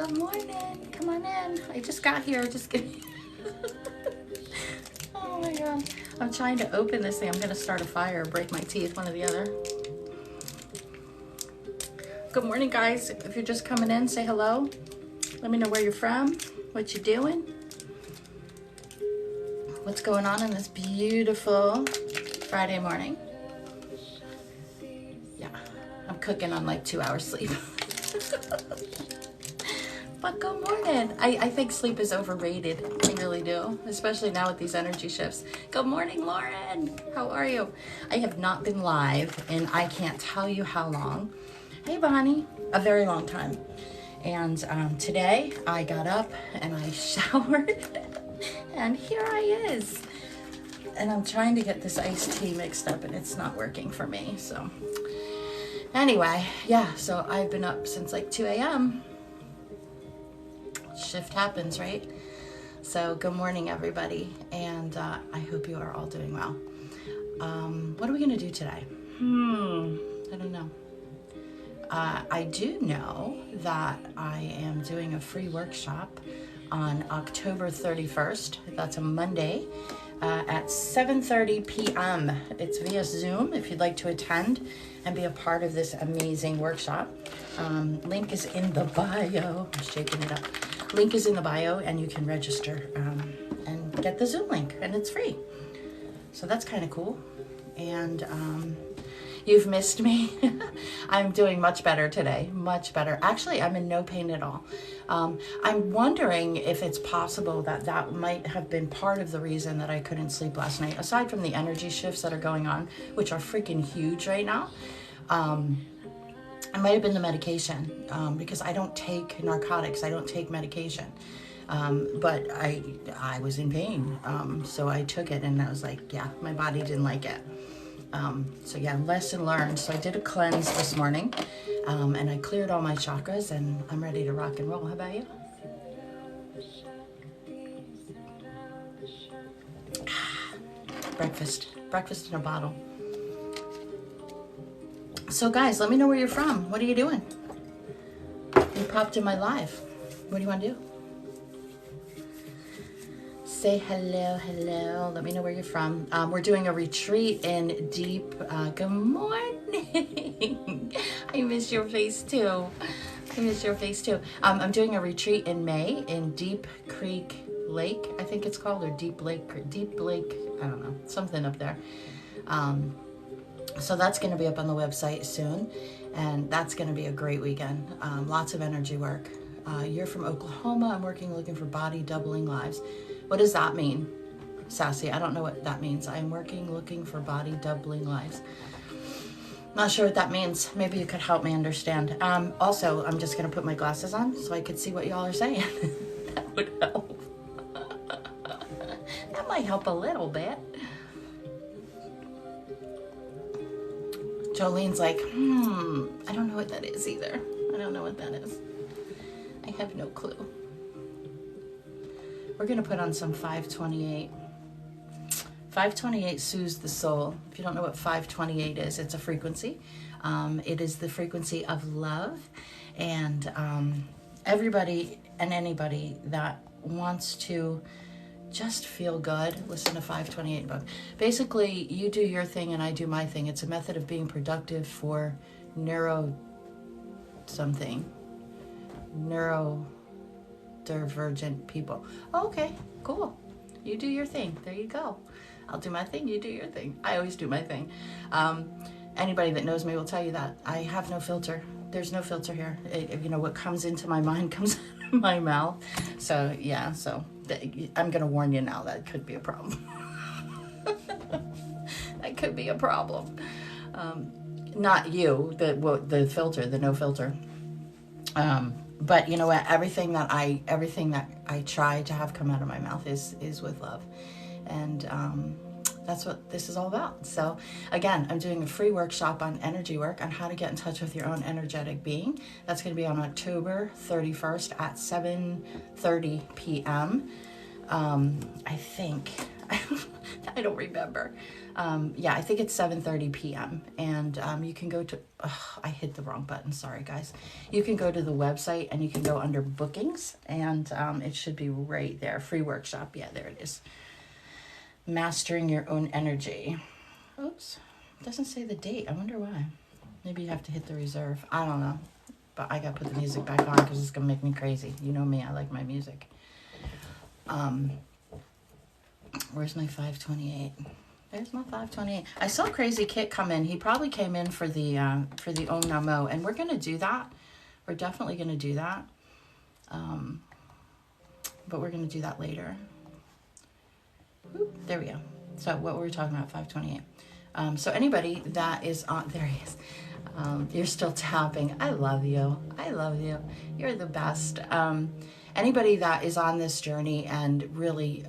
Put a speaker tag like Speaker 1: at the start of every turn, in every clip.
Speaker 1: Good morning. Come on in. I just got here. Just kidding. Oh my god. I'm trying to open this thing. I'm going to start a fire, break my teeth, one or the other. Good morning, guys. If you're just coming in, say hello. Let me know where you're from, what you're doing, what's going on in this beautiful Friday morning. Yeah, I'm cooking on like 2 hours sleep. But good morning. I think sleep is overrated. I really do, especially now with these energy shifts. Good morning, Lauren. How are you? I have not been live in I can't tell you how long. Hey, Bonnie. A very long time. And today I got up and I showered and here I is. And I'm trying to get this iced tea mixed up and it's not working for me. So anyway, yeah, so I've been up since like 2 a.m. Shift happens, right? So good morning, everybody. And I hope you are all doing well. What are we going to do today? I don't know. I do know that I am doing a free workshop on October 31st. That's a Monday at 7:30 p.m. It's via Zoom if you'd like to attend and be a part of this amazing workshop. Link is in the bio. I'm shaking it up. Link is in the bio and you can register and get the Zoom link and it's free. So that's kind of cool. And you've missed me. I'm doing much better today, much better. Actually, I'm in no pain at all. I'm wondering if it's possible that that might have been part of the reason that I couldn't sleep last night, aside from the energy shifts that are going on, which are freaking huge right now. It might have been the medication because I don't take narcotics. I don't take medication. But I was in pain. So I took it and I was like, yeah, my body didn't like it. So yeah, lesson learned. So I did a cleanse this morning, and I cleared all my chakras and I'm ready to rock and roll. How about you? Breakfast in a bottle. So guys, let me know where you're from. What are you doing? You popped in my live. What do you want to do? Say hello. Let me know where you're from. We're doing a retreat in Deep. Good morning. I miss your face too. I'm doing a retreat in May in Deep Creek Lake, I think it's called, or Deep Lake. I don't know, something up there. So that's going to be up on the website soon, and that's going to be a great weekend. Lots of energy work. You're from Oklahoma. I'm looking for body doubling lives. What does that mean, Sassy? I don't know what that means. I'm looking for body doubling lives. Not sure what that means. Maybe you could help me understand. Also, I'm just going to put my glasses on so I could see what y'all are saying. That would help. That might help a little bit. Jolene's like, I don't know what that is either. I don't know what that is. I have no clue. We're going to put on some 528. 528 soothes the soul. If you don't know what 528 is, it's a frequency. It is the frequency of love. And everybody and anybody that wants to just feel good, listen to 528 book. Basically, you do your thing and I do my thing. It's a method of being productive for neurodivergent people. Oh, okay, cool. You do your thing. There you go. I'll do my thing. You do your thing. I always do my thing. Anybody that knows me will tell you that. I have no filter. There's no filter here. What comes into my mind comes out of my mouth. So, yeah, I'm going to warn you now that could be a problem. That could be a problem. Not you, the filter, the no filter. But you know what? Everything that I try to have come out of my mouth is with love. And that's what this is all about. So again, I'm doing a free workshop on energy work on how to get in touch with your own energetic being. That's going to be on October 31st at 7:30 p.m. I think. I I don't remember. Yeah, I think it's 7:30 p.m. And you can go to, I hit the wrong button. Sorry, guys. You can go to the website and you can go under bookings, and it should be right there. Free workshop. Yeah, there it is. Mastering your own energy. Oops. It doesn't say the date. I wonder why. Maybe you have to hit the reserve. I don't know. But I got to put the music back on because it's going to make me crazy. You know me. I like my music. Where's my 528? There's my 528. I saw Crazy Kit come in. He probably came in for the Om Namo, and we're gonna do that. We're definitely gonna do that. But we're gonna do that later. Oop, there we go. So what were we talking about? 528. So anybody that is on, there he is. You're still tapping. I love you. I love you. You're the best. Anybody that is on this journey and really,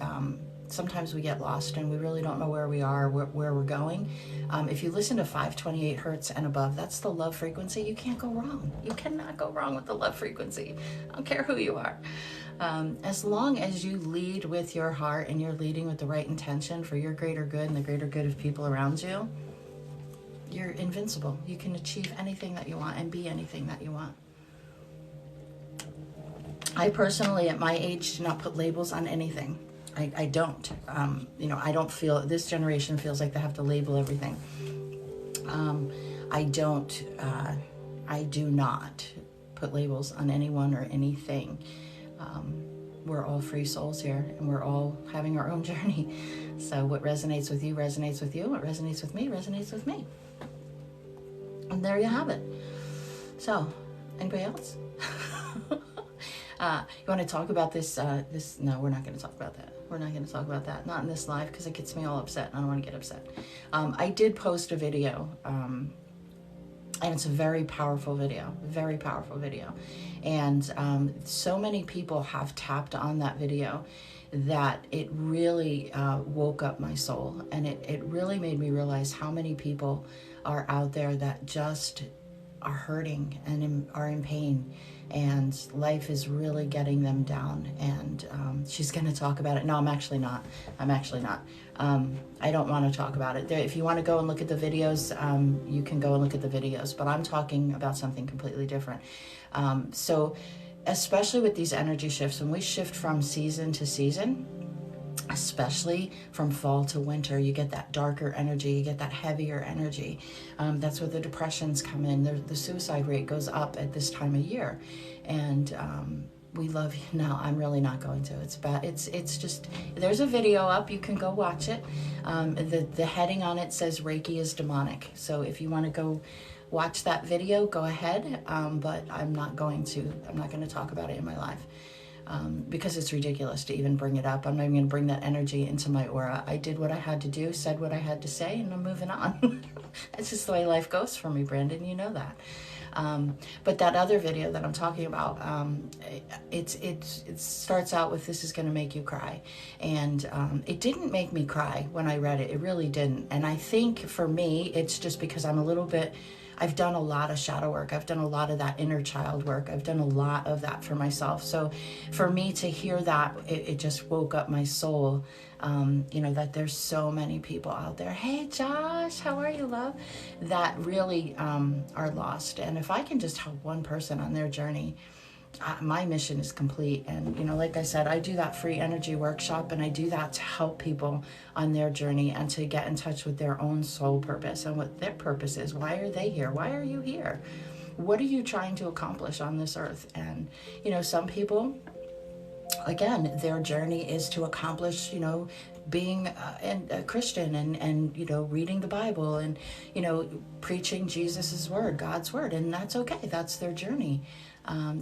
Speaker 1: sometimes we get lost and we really don't know where we are, where we're going. If you listen to 528 hertz and above, that's the love frequency. You can't go wrong. You cannot go wrong with the love frequency. I don't care who you are. As long as you lead with your heart and you're leading with the right intention for your greater good and the greater good of people around you, you're invincible. You can achieve anything that you want and be anything that you want. I personally, at my age, do not put labels on anything. I don't. I don't feel, this generation feels like they have to label everything. I do not put labels on anyone or anything. We're all free souls here, and we're all having our own journey. So what resonates with you resonates with you. What resonates with me resonates with me. And there you have it. So, anybody else? You want to talk about this? No, we're not going to talk about that. We're not going to talk about that. Not in this live, because it gets me all upset. I don't want to get upset. I did post a video, and it's a very powerful video. Very powerful video. And so many people have tapped on that video that it really woke up my soul. And it really made me realize how many people are out there that just are hurting and are in pain, and life is really getting them down. And she's going to talk about it. No, I'm actually not. I don't want to talk about it. If you want to go and look at the videos, you can go and look at the videos, but I'm talking about something completely different. So especially with these energy shifts, when we shift from season to season, especially from fall to winter, you get that darker energy, you get that heavier energy. That's where the depressions come in. The suicide rate goes up at this time of year. And we love you. No, I'm really not going to. It's bad. It's just, there's a video up. You can go watch it. The heading on it says Reiki is demonic. So if you want to go watch that video, go ahead. But I'm not going to talk about it in my life. Because it's ridiculous to even bring it up. I'm not even going to bring that energy into my aura. I did what I had to do, said what I had to say, and I'm moving on. That's just the way life goes for me, Brandon. You know that. But that other video that I'm talking about, it starts out with, this is going to make you cry. And it didn't make me cry when I read it. It really didn't. And I think for me, it's just because I've done a lot of shadow work. I've done a lot of that inner child work. I've done a lot of that for myself. So for me to hear that, it just woke up my soul. That there's so many people out there. Hey, Josh, how are you, love? That really are lost. And if I can just help one person on their journey, my mission is complete. And like I said, I do that free energy workshop, and I do that to help people on their journey and to get in touch with their own soul purpose and what their purpose is. Why are they here? Why are you here? What are you trying to accomplish on this earth? And some people, again, their journey is to accomplish being a Christian and reading the Bible and preaching Jesus's word, God's word, and that's okay. That's their journey.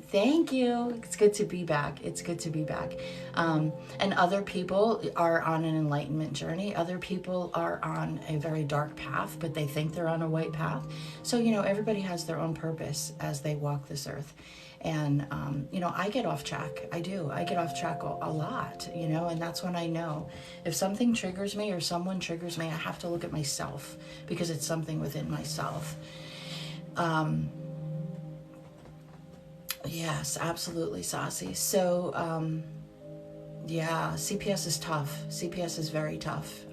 Speaker 1: Thank you. It's good to be back. It's good to be back. And other people are on an enlightenment journey. Other people are on a very dark path, but they think they're on a white path. So, everybody has their own purpose as they walk this earth. And, I get off track. I do. I get off track a lot, and that's when I know if something triggers me or someone triggers me, I have to look at myself because it's something within myself. Yes, absolutely, Saucy. So, Yeah, CPS is tough. CPS is very tough.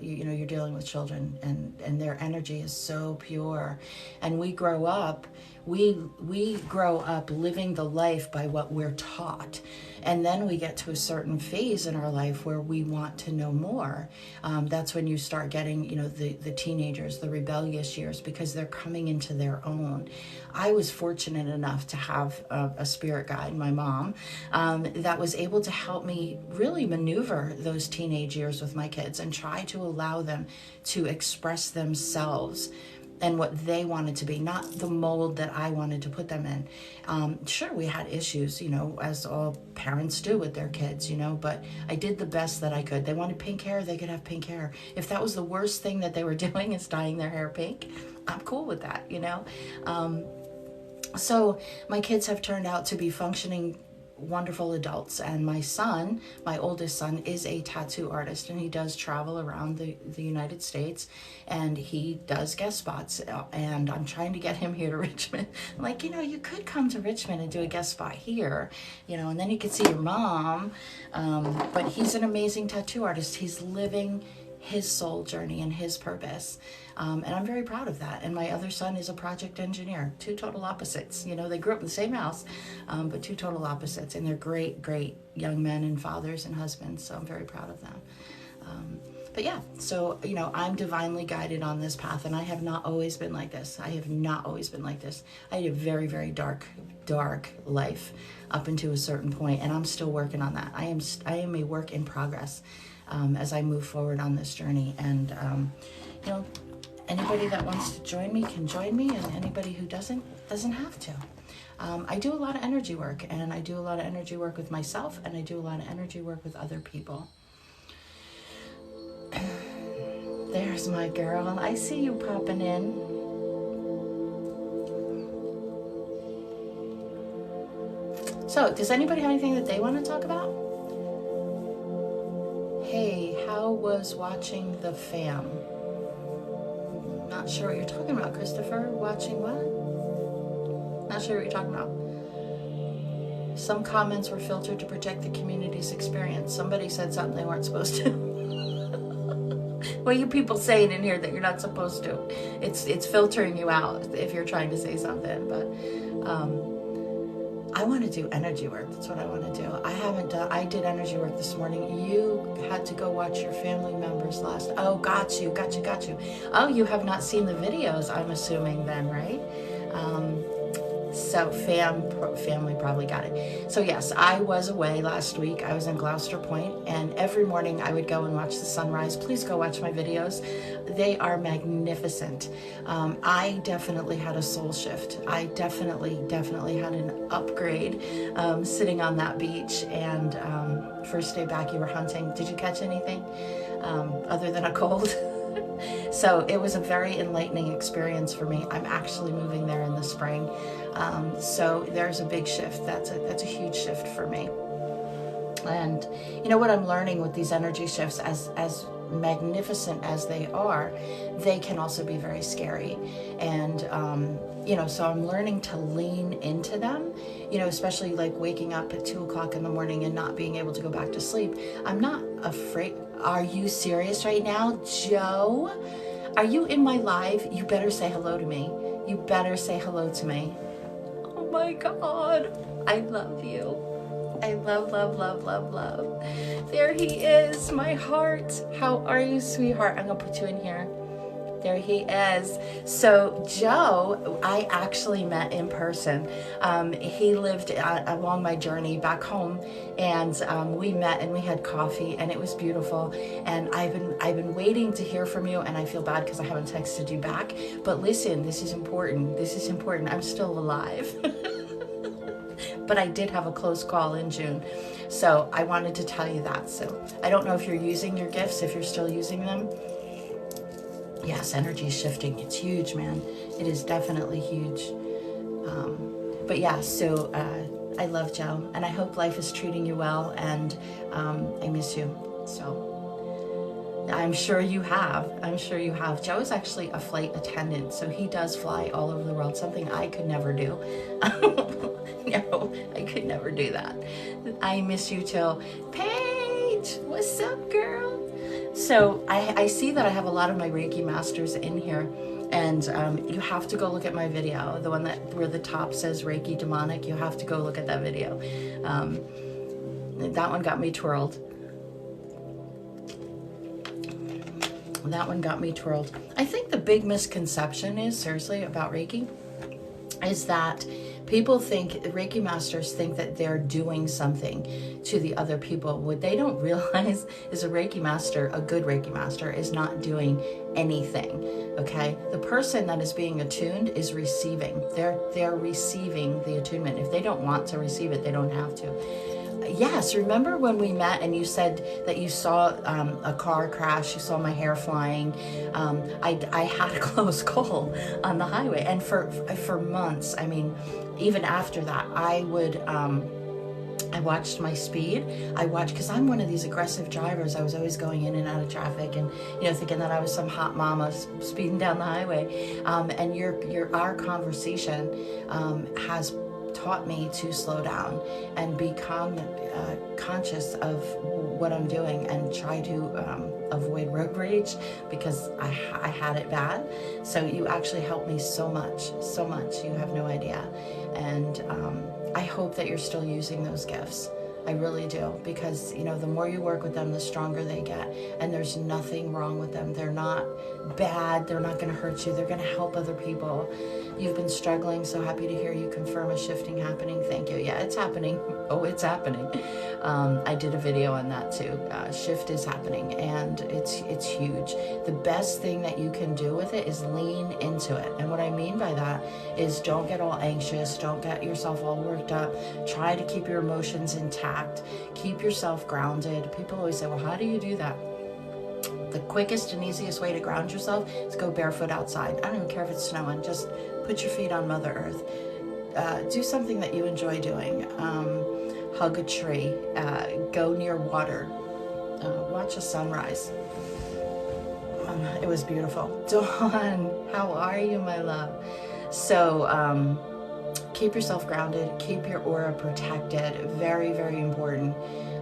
Speaker 1: You know, you're dealing with children, and their energy is so pure. And we grow up living the life by what we're taught. And then we get to a certain phase in our life where we want to know more. That's when you start getting, you know, the teenagers, the rebellious years, because they're coming into their own. I was fortunate enough to have a spirit guide, my mom, that was able to help me really maneuver those teenage years with my kids and try to allow them to express themselves and what they wanted to be, not the mold that I wanted to put them in. Sure, we had issues, you know, as all parents do with their kids, you know, but I did the best that I could. They wanted pink hair, they could have pink hair. If that was the worst thing that they were doing is dyeing their hair pink, I'm cool with that, you know. So my kids have turned out to be functioning wonderful adults, and my son, my oldest son, is a tattoo artist, and he does travel around the United States, and he does guest spots, and I'm trying to get him here to Richmond. I'm like, you know, you could come to Richmond and do a guest spot here, you know, and then you could see your mom. But he's an amazing tattoo artist. He's living his soul journey and his purpose. And I'm very proud of that. And my other son is a project engineer, two total opposites. You know, they grew up in the same house, but two total opposites. And they're great, great young men and fathers and husbands. So I'm very proud of them. But yeah, so, you know, I'm divinely guided on this path, and I have not always been like this. I have not always been like this. I had a very, very dark life up until a certain point, and I'm still working on that. I am a work in progress as I move forward on this journey. And, you know, anybody that wants to join me can join me, and anybody who doesn't have to. I do a lot of energy work, and I do a lot of energy work with myself, and I do a lot of energy work with other people. There's my girl. I see you popping in. So, does anybody have anything that they want to talk about? Hey, how was watching The Fam? Not sure what you're talking about, Christopher. Watching what? Not sure what you're talking about. Some comments were filtered to protect the community's experience. Somebody said something they weren't supposed to. What are you people saying in here that you're not supposed to? It's filtering you out if you're trying to say something. But I want to do energy work. That's what I want to do. I did energy work this morning. You had to go watch your family members last. Oh, got you. Oh, you have not seen the videos, I'm assuming then, right? So family probably got it. So yes, I was away last week. I was in Gloucester Point, and every morning I would go and watch the sunrise. Please go watch my videos. They are magnificent. I definitely had a soul shift. I definitely had an upgrade sitting on that beach. And first day back, you were hunting. Did you catch anything other than a cold? So it was a very enlightening experience for me. I'm actually moving there in the spring. So there's a big shift. That's a huge shift for me. And you know what I'm learning with these energy shifts, as magnificent as they are, they can also be very scary. And you know, so I'm learning to lean into them, you know, especially like waking up at 2 o'clock in the morning and not being able to go back to sleep. I'm not afraid. Are you serious right now? Joe, are you in my live? You better say hello to me. You better say hello to me. Oh my God. I love you. I love. There he is, my heart. How are you, sweetheart? I'm gonna put you in here. There he is. So Joe, I actually met in person. He lived along my journey back home, and we met and we had coffee, and it was beautiful. And I've been waiting to hear from you, and I feel bad because I haven't texted you back. But listen, this is important. I'm still alive. But I did have a close call in June. So I wanted to tell you that. So I don't know if you're using your gifts, if you're still using them. Yes, energy is shifting. It's huge, man. It is definitely huge. But yeah, so I love Joe, and I hope life is treating you well, and I miss you. So I'm sure you have. Joe is actually a flight attendant, so he does fly all over the world, something I could never do. No, I could never do that. I miss you too. Pain! Kate, what's up, girl? So I see that I have a lot of my Reiki masters in here, and you have to go look at my video, the one where the top says Reiki Demonic. You have to go look at that video. That one got me twirled. That one got me twirled. I think the big misconception is, seriously, about Reiki, is that people think, Reiki masters think that they're doing something to the other people. What they don't realize is a Reiki master, a good Reiki master, is not doing anything, okay? The person that is being attuned is receiving. They're receiving the attunement. If they don't want to receive it, they don't have to. Yes, remember when we met and you said that you saw a car crash, you saw my hair flying. I had a close call on the highway, and for months, I mean, even after that, I watched my speed. Because I'm one of these aggressive drivers. I was always going in and out of traffic, and thinking that I was some hot mama speeding down the highway. And our conversation has taught me to slow down and become conscious of what I'm doing and try to avoid road rage, because I had it bad. So you actually helped me so much. You have no idea. And I hope that you're still using those gifts. I really do, because the more you work with them, the stronger they get, and there's nothing wrong with them. They're not bad. They're not going to hurt you. They're going to help other people. You've been struggling. So happy to hear you confirm a shifting happening. Thank you. Yeah, it's happening. Oh, it's happening. I did a video on that too. Shift is happening, and it's huge. The best thing that you can do with it is lean into it. And what I mean by that is, don't get all anxious. Don't get yourself all worked up. Try to keep your emotions intact. Keep yourself grounded. People always say, well, how do you do that? The quickest and easiest way to ground yourself is go barefoot outside. I don't even care if it's snowing. Just put your feet on Mother Earth. Do something that you enjoy doing. Hug a tree. Go near water. Watch a sunrise. It was beautiful. Dawn, how are you, my love? So keep yourself grounded. Keep your aura protected. Very, very important.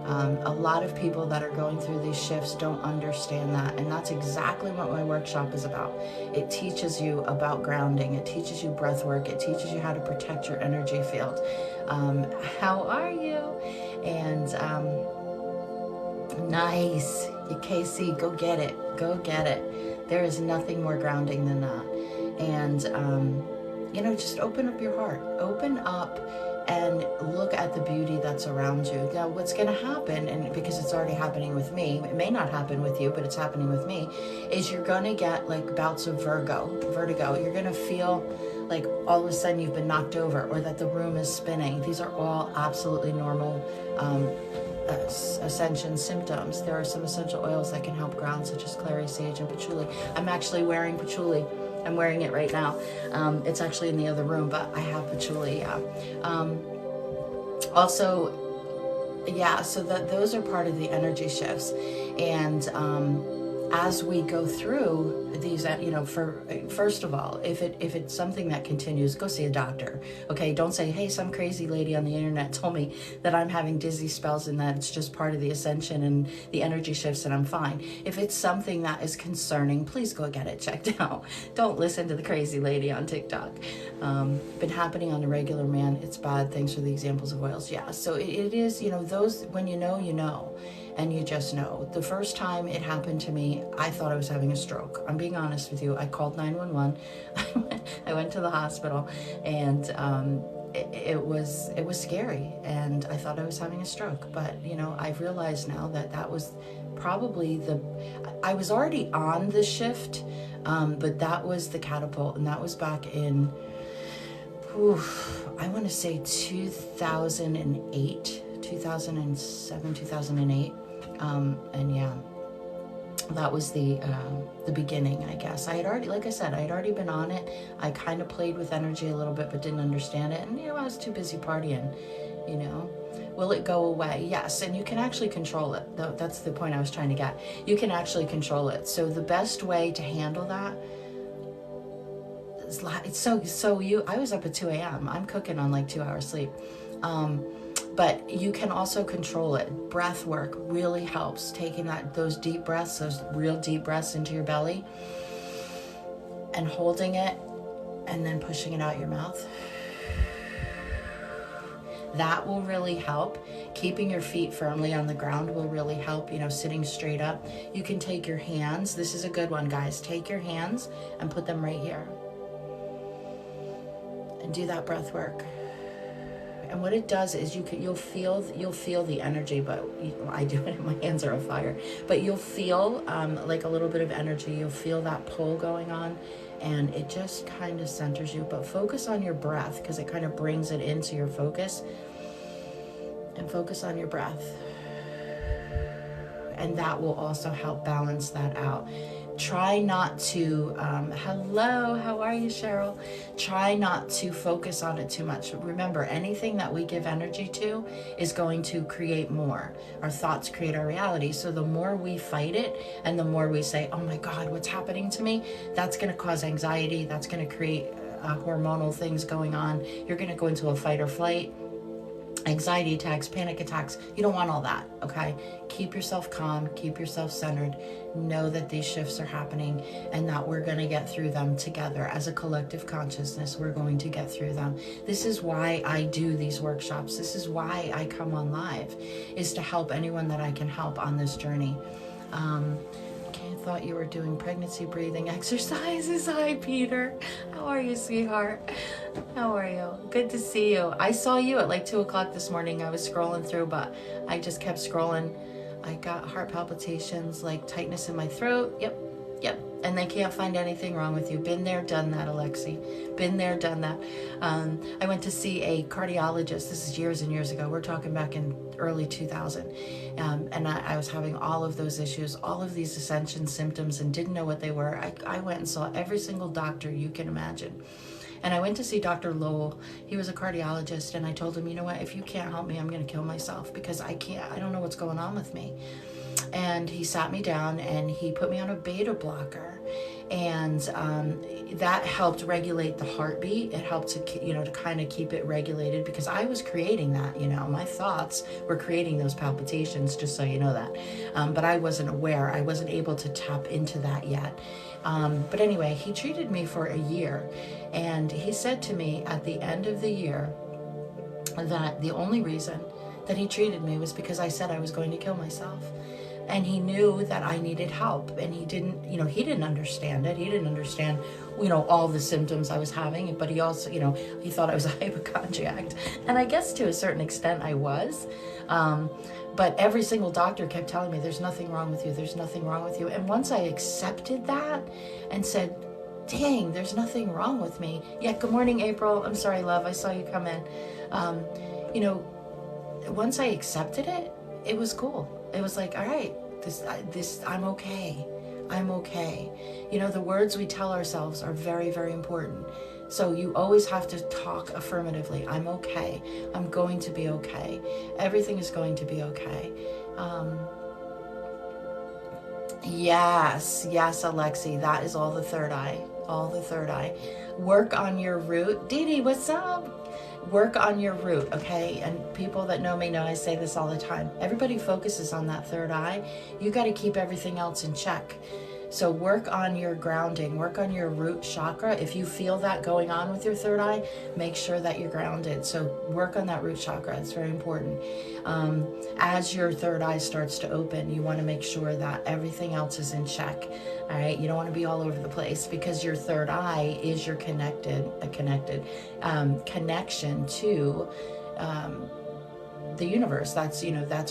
Speaker 1: A lot of people that are going through these shifts don't understand that, and that's exactly what my workshop is about. It teaches you about grounding. It teaches you breath work. It teaches you how to protect your energy field. How are you? And nice. Casey, go get it. Go get it. There is nothing more grounding than that. And just open up your heart. Open up and look at the beauty that's around you. Now, what's going to happen, and because it's already happening with me, it may not happen with you, but it's happening with me, is you're going to get like bouts of vertigo. You're going to feel like all of a sudden you've been knocked over, or that the room is spinning. These are all absolutely normal ascension symptoms. There are some essential oils that can help ground, such as clary sage and patchouli. I'm actually wearing patchouli. I'm wearing it right now. It's actually in the other room, but I have patchouli, yeah. So that those are part of the energy shifts. And as we go through these, first of all, if it's something that continues, go see a doctor. Okay, don't say, hey, some crazy lady on the internet told me that I'm having dizzy spells and that it's just part of the ascension and the energy shifts and I'm fine. If it's something that is concerning, please go get it checked out. Don't listen to the crazy lady on TikTok. Been happening on a regular, man. It's bad. Thanks for the examples of oils. Yeah, so it is, those, when you know. And you just know. The first time it happened to me, I thought I was having a stroke. I'm being honest with you. I called 911. I went to the hospital, and it was scary. And I thought I was having a stroke. But I've realized now that was probably I was already on the shift, but that was the catapult, and that was back in, I want to say 2008, 2007, 2008. And yeah, that was the beginning, I guess. I had already been on it. I kind of played with energy a little bit, but didn't understand it. And, I was too busy partying, Will it go away? Yes. And you can actually control it. That's the point I was trying to get. You can actually control it. So the best way to handle that is, I was up at 2 a.m. I'm cooking on like 2 hours sleep. But you can also control it. Breath work really helps. Taking those deep breaths, those real deep breaths into your belly, and holding it, and then pushing it out your mouth. That will really help. Keeping your feet firmly on the ground will really help, sitting straight up. You can take your hands. This is a good one, guys. Take your hands and put them right here. And do that breath work. And what it does is you'll feel the energy, but I do it and my hands are on fire. But you'll feel like a little bit of energy. You'll feel that pull going on, and it just kind of centers you. But focus on your breath, because it kind of brings it into your focus. And focus on your breath. And that will also help balance that out. Try not to, hello, how are you, Cheryl? Try not to focus on it too much. Remember, anything that we give energy to is going to create more. Our thoughts create our reality. So the more we fight it, and the more we say, oh my God, what's happening to me? That's going to cause anxiety. That's going to create hormonal things going on. You're going to go into a fight or flight. Anxiety attacks, panic attacks. You don't want all that, okay? Keep yourself calm, keep yourself centered. Know that these shifts are happening and that we're going to get through them together. As a collective consciousness, we're going to get through them. This is why I do these workshops. This is why I come on live, is to help anyone that I can help on this journey. Thought you were doing pregnancy breathing exercises. Hi, Peter. How are you, sweetheart? How are you? Good to see you. I saw you at like 2 o'clock this morning. I was scrolling through, but I just kept scrolling. I got heart palpitations, like tightness in my throat. Yep. And they can't find anything wrong with you. Been there, done that, Alexi. Been there, done that. I went to see a cardiologist. This is years and years ago. We're talking back in early 2000. And I was having all of those issues, all of these ascension symptoms, and didn't know what they were. I went and saw every single doctor you can imagine. And I went to see Dr. Lowell. He was a cardiologist, and I told him, you know what, if you can't help me, I'm going to kill myself, because I don't know what's going on with me. And he sat me down and he put me on a beta blocker, and that helped regulate the heartbeat. It helped to to kind of keep it regulated, because I was creating that. My thoughts were creating those palpitations, just so you know that. But I wasn't aware. I wasn't able to tap into that yet. But anyway, he treated me for a year, and he said to me at the end of the year that the only reason that he treated me was because I said I was going to kill myself. And he knew that I needed help, and he didn't understand it. He didn't understand, all the symptoms I was having, but he also, he thought I was a hypochondriac. And I guess to a certain extent I was. But every single doctor kept telling me, there's nothing wrong with you. There's nothing wrong with you. And once I accepted that and said, dang, there's nothing wrong with me. Yeah, good morning, April. I'm sorry, love. I saw you come in. Once I accepted it, it was cool. It was like, all right, this, I'm okay. I'm okay. The words we tell ourselves are very, very important. So you always have to talk affirmatively. I'm okay. I'm going to be okay. Everything is going to be okay. Yes, Alexi, that is all the third eye. All the third eye. Work on your root. Dee Dee, what's up? Work on your root, okay? And people that know me know I say this all the time. Everybody focuses on that third eye. You got to keep everything else in check. So work on your grounding, work on your root chakra. If you feel that going on with your third eye, make sure that you're grounded. So work on that root chakra. It's very important. As your third eye starts to open, you want to make sure that everything else is in check. All right, you don't want to be all over the place, because your third eye is your connection to the universe. That's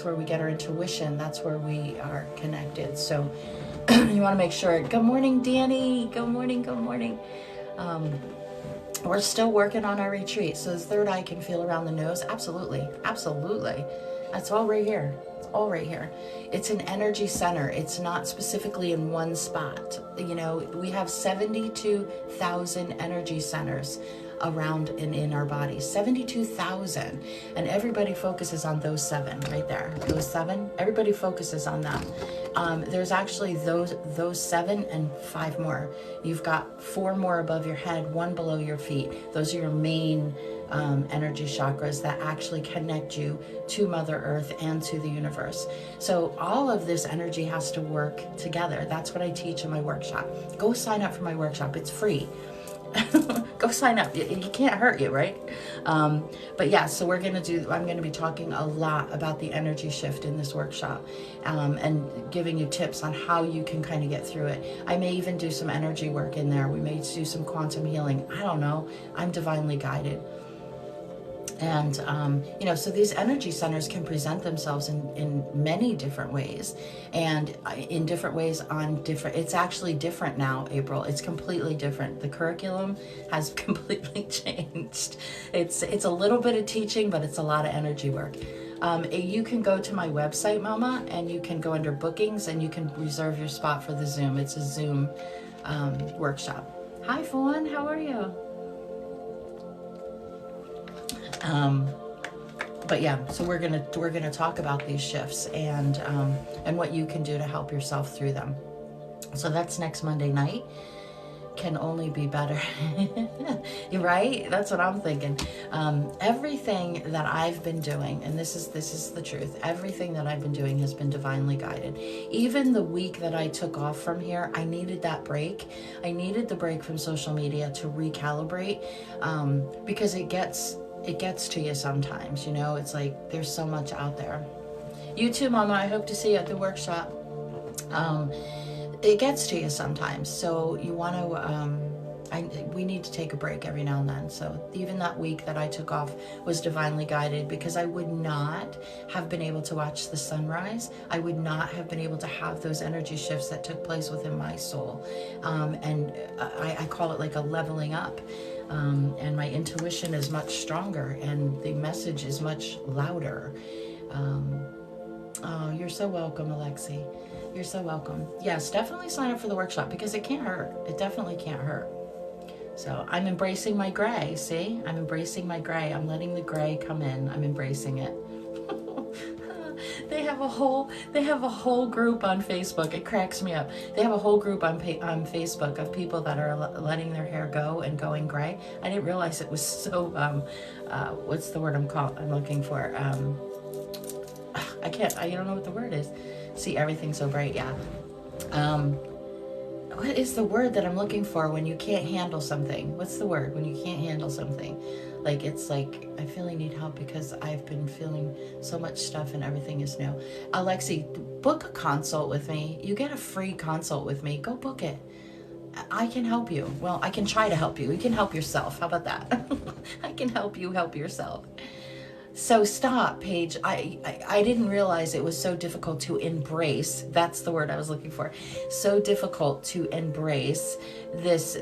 Speaker 1: where we get our intuition. That's where we are connected. So you want to make sure. Good morning, Danny. Good morning. We're still working on our retreat. So the third eye can feel around the nose. Absolutely. That's all right here. It's all right here. It's an energy center. It's not specifically in one spot. We have 72,000 energy centers around and in our bodies. 72,000. And everybody focuses on those 7 right there. Those 7, everybody focuses on them. There's actually those 7 and 5 more. You've got 4 more above your head, 1 below your feet. Those are your main energy chakras that actually connect you to Mother Earth and to the universe. So all of this energy has to work together. That's what I teach in my workshop. Go sign up for my workshop. It's free. Go sign up. It can't hurt you, right? But yeah, so I'm going to be talking a lot about the energy shift in this workshop, and giving you tips on how you can kind of get through it. I may even do some energy work in there. We may do some quantum healing. I don't know. I'm divinely guided. And, so these energy centers can present themselves in many different ways, and in different ways it's actually different now, April. It's completely different. The curriculum has completely changed. It's a little bit of teaching, but it's a lot of energy work. You can go to my website, Mama, and you can go under bookings and you can reserve your spot for the Zoom. It's a Zoom workshop. Hi, Fawn, how are you? But yeah, so we're gonna talk about these shifts and what you can do to help yourself through them. So that's next Monday night. Can only be better. You're right. That's what I'm thinking. Everything that I've been doing, and this is the truth. Everything that I've been doing has been divinely guided. Even the week that I took off from here, I needed that break. I needed the break from social media to recalibrate, because it gets to you sometimes, it's like there's so much out there. You too, Mama. I hope to see you at the workshop. It gets to you sometimes, so you want to we need to take a break every now and then. So even that week that I took off was divinely guided, because I would not have been able to watch the sunrise. I would not have been able to have those energy shifts that took place within my soul, and I call it like a leveling up. And my intuition is much stronger, and the message is much louder. Oh, you're so welcome, Alexi. You're so welcome. Yes, definitely sign up for the workshop, because it can't hurt. It definitely can't hurt. So I'm embracing my gray. See, I'm embracing my gray. I'm letting the gray come in. I'm embracing it. They have a whole group on Facebook. It cracks me up. They have a whole group on Facebook of people that are letting their hair go and going gray. I didn't realize it was so, what's the word I'm looking for? I don't know what the word is. See, everything's so bright. Yeah. What is the word that I'm looking for when you can't handle something? What's the word when you can't handle something? Like, it's like, I feel I need help because I've been feeling so much stuff and everything is new. Alexi, book a consult with me. You get a free consult with me. Go book it. I can help you. Well, I can try to help you. You can help yourself. How about that? I can help you help yourself. So stop, Paige. I didn't realize it was so difficult to embrace. That's the word I was looking for. So difficult to embrace this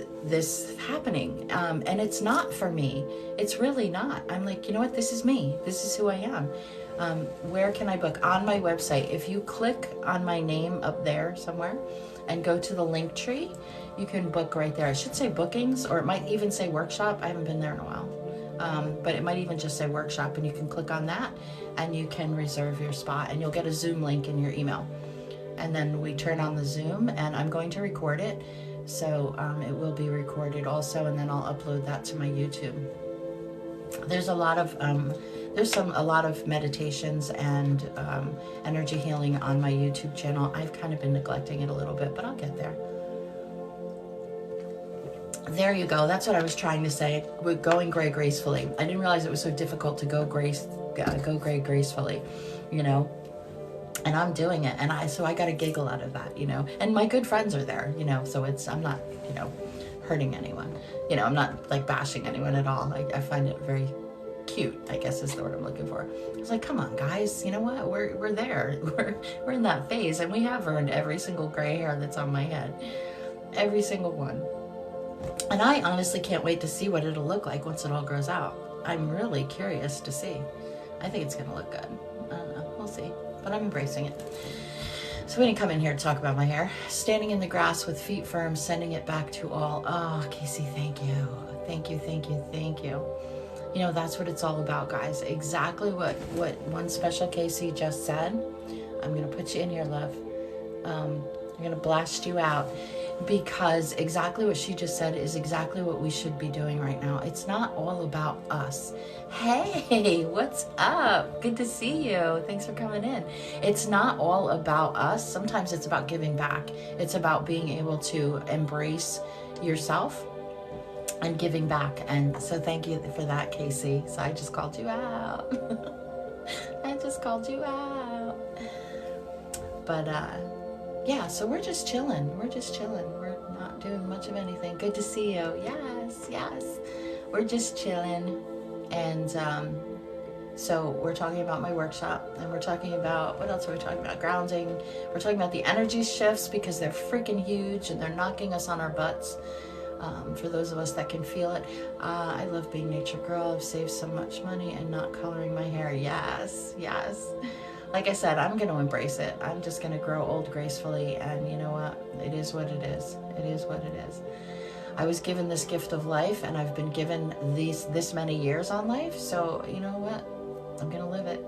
Speaker 1: happening. And it's not for me. It's really not. I'm like, you know what? This is me. This is who I am. Where can I book? On my website. If you click on my name up there somewhere and go to the link tree, you can book right there. I should say bookings, or it might even say workshop. I haven't been there in a while. But it might even just say workshop, and you can click on that and you can reserve your spot, and you'll get a Zoom link in your email. And then we turn on the Zoom, and I'm going to record it. So it will be recorded also, and then I'll upload that to my YouTube. There's a lot of meditations and energy healing on my YouTube channel. I've kind of been neglecting it a little bit, but I'll get there. There you go. That's what I was trying to say. We're going gray gracefully. I didn't realize it was so difficult to go gray gracefully, and I'm doing it. And so I got a giggle out of that, and my good friends are there, so I'm not, hurting anyone, I'm not like bashing anyone at all. I find it very cute, I guess is the word I'm looking for. It's like, come on guys, you know what? We're there. We're in that phase, and we have earned every single gray hair that's on my head. Every single one. And I honestly can't wait to see what it'll look like once it all grows out. I'm really curious to see. I think it's going to look good. I don't know. We'll see. But I'm embracing it. So we didn't come in here to talk about my hair. Standing in the grass with feet firm, sending it back to all. Oh, Casey, thank you. Thank you, thank you, thank you. That's what it's all about, guys. Exactly what one special Casey just said. I'm going to put you in here, love. I'm going to blast you out, because exactly what she just said is exactly what we should be doing right now. It's not all about us. Hey, what's up? Good to see you. Thanks for coming in. It's not all about us. Sometimes it's about giving back. It's about being able to embrace yourself and giving back. And so thank you for that, Casey. So I just called you out. I just called you out. But yeah, so we're just chilling. We're not doing much of anything. Good to see you. Yes. We're just chilling. And so we're talking about my workshop, and we're talking about, what else are we talking about? Grounding. We're talking about the energy shifts, because they're freaking huge and they're knocking us on our butts. For those of us that can feel it. I love being nature girl. I've saved so much money and not coloring my hair. Yes. Like I said, I'm going to embrace it. I'm just going to grow old gracefully, and you know what? It is what it is. It is what it is. I was given this gift of life, and I've been given this many years on life. So you know what? I'm going to live it.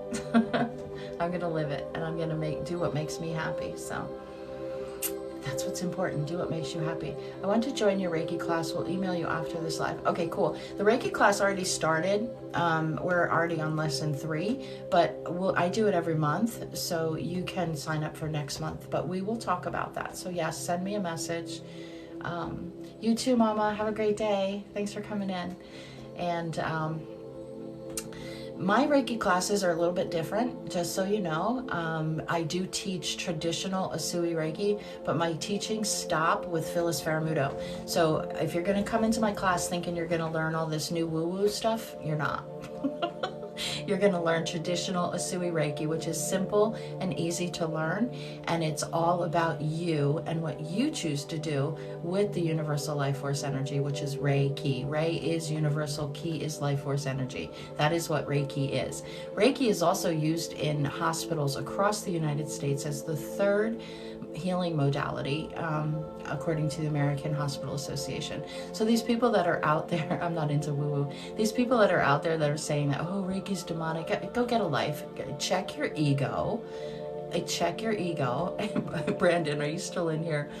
Speaker 1: I'm going to live it, and I'm going to do what makes me happy. So that's what's important. Do what makes you happy. I want to join your Reiki class. We'll email you after this live. Okay, cool. The Reiki class already started. We're already on lesson 3, but I do it every month, so you can sign up for next month, but we will talk about that. So yes, send me a message. You too, Mama. Have a great day. Thanks for coming in. And my Reiki classes are a little bit different, just so you know. I do teach traditional Usui Reiki, but my teachings stop with Phyllis Faramudo. So if you're going to come into my class thinking you're going to learn all this new woo-woo stuff, you're not. You're going to learn traditional Usui Reiki, which is simple and easy to learn, and it's all about you and what you choose to do with the universal life force energy, which is Reiki. Rei is universal, Ki is life force energy. That is what Reiki is. Reiki is also used in hospitals across the United States as the 3rd healing modality, according to the American Hospital Association. So these people that are out there, I'm not into woo-woo, these people that are out there that are saying that, oh, Reiki's demonic, go get a life. Check your ego. Check your ego. Brandon, are you still in here?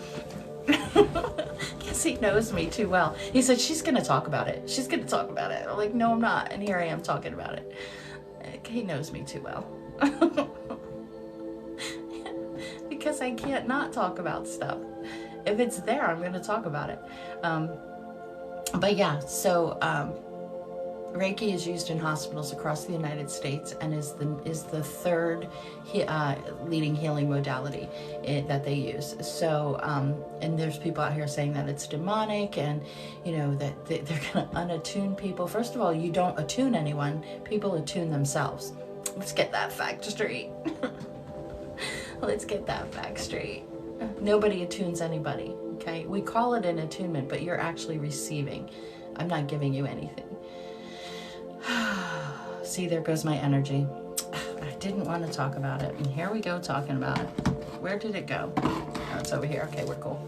Speaker 1: Guess he knows me too well. He said, she's going to talk about it. She's going to talk about it. I'm like, no, I'm not. And here I am talking about it. He knows me too well. Because I can't not talk about stuff. If it's there, I'm going to talk about it. But yeah, so Reiki is used in hospitals across the United States and is the 3rd leading healing modality that they use. So, and there's people out here saying that it's demonic, and you know that they're going to unattune people. First of all, you don't attune anyone; people attune themselves. Let's get that fact straight. Let's get that fact straight. Nobody attunes anybody, okay? We call it an attunement, but you're actually receiving. I'm not giving you anything. See, there goes my energy. I didn't want to talk about it, and here we go talking about it. Where did it go? Oh, it's over here. Okay, we're cool.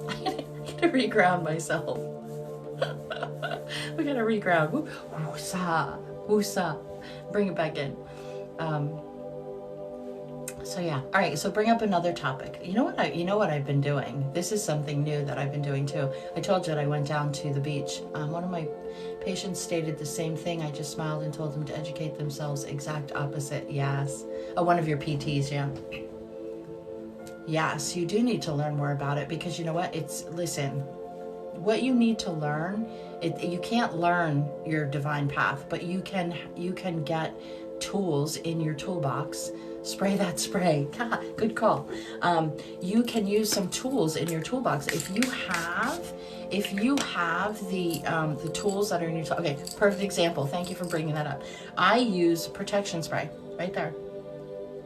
Speaker 1: I gotta reground myself. We gotta reground. Woo-sa, woo-sa. Bring it back in. So yeah, all right. So bring up another topic. You know what I've been doing. This is something new that I've been doing too. I told you that I went down to the beach. One of my patients stated the same thing. I just smiled and told them to educate themselves. Exact opposite. Yes. Oh, one of your PTs. Yeah. Yes, you do need to learn more about it, because you know what? Listen, what you need to learn. You can't learn your divine path, but you can get tools in your toolbox. Spray that spray. Good call. You can use some tools in your toolbox if you have the tools that are in your tool. Okay, perfect example. Thank you for bringing that up. I use protection spray right there.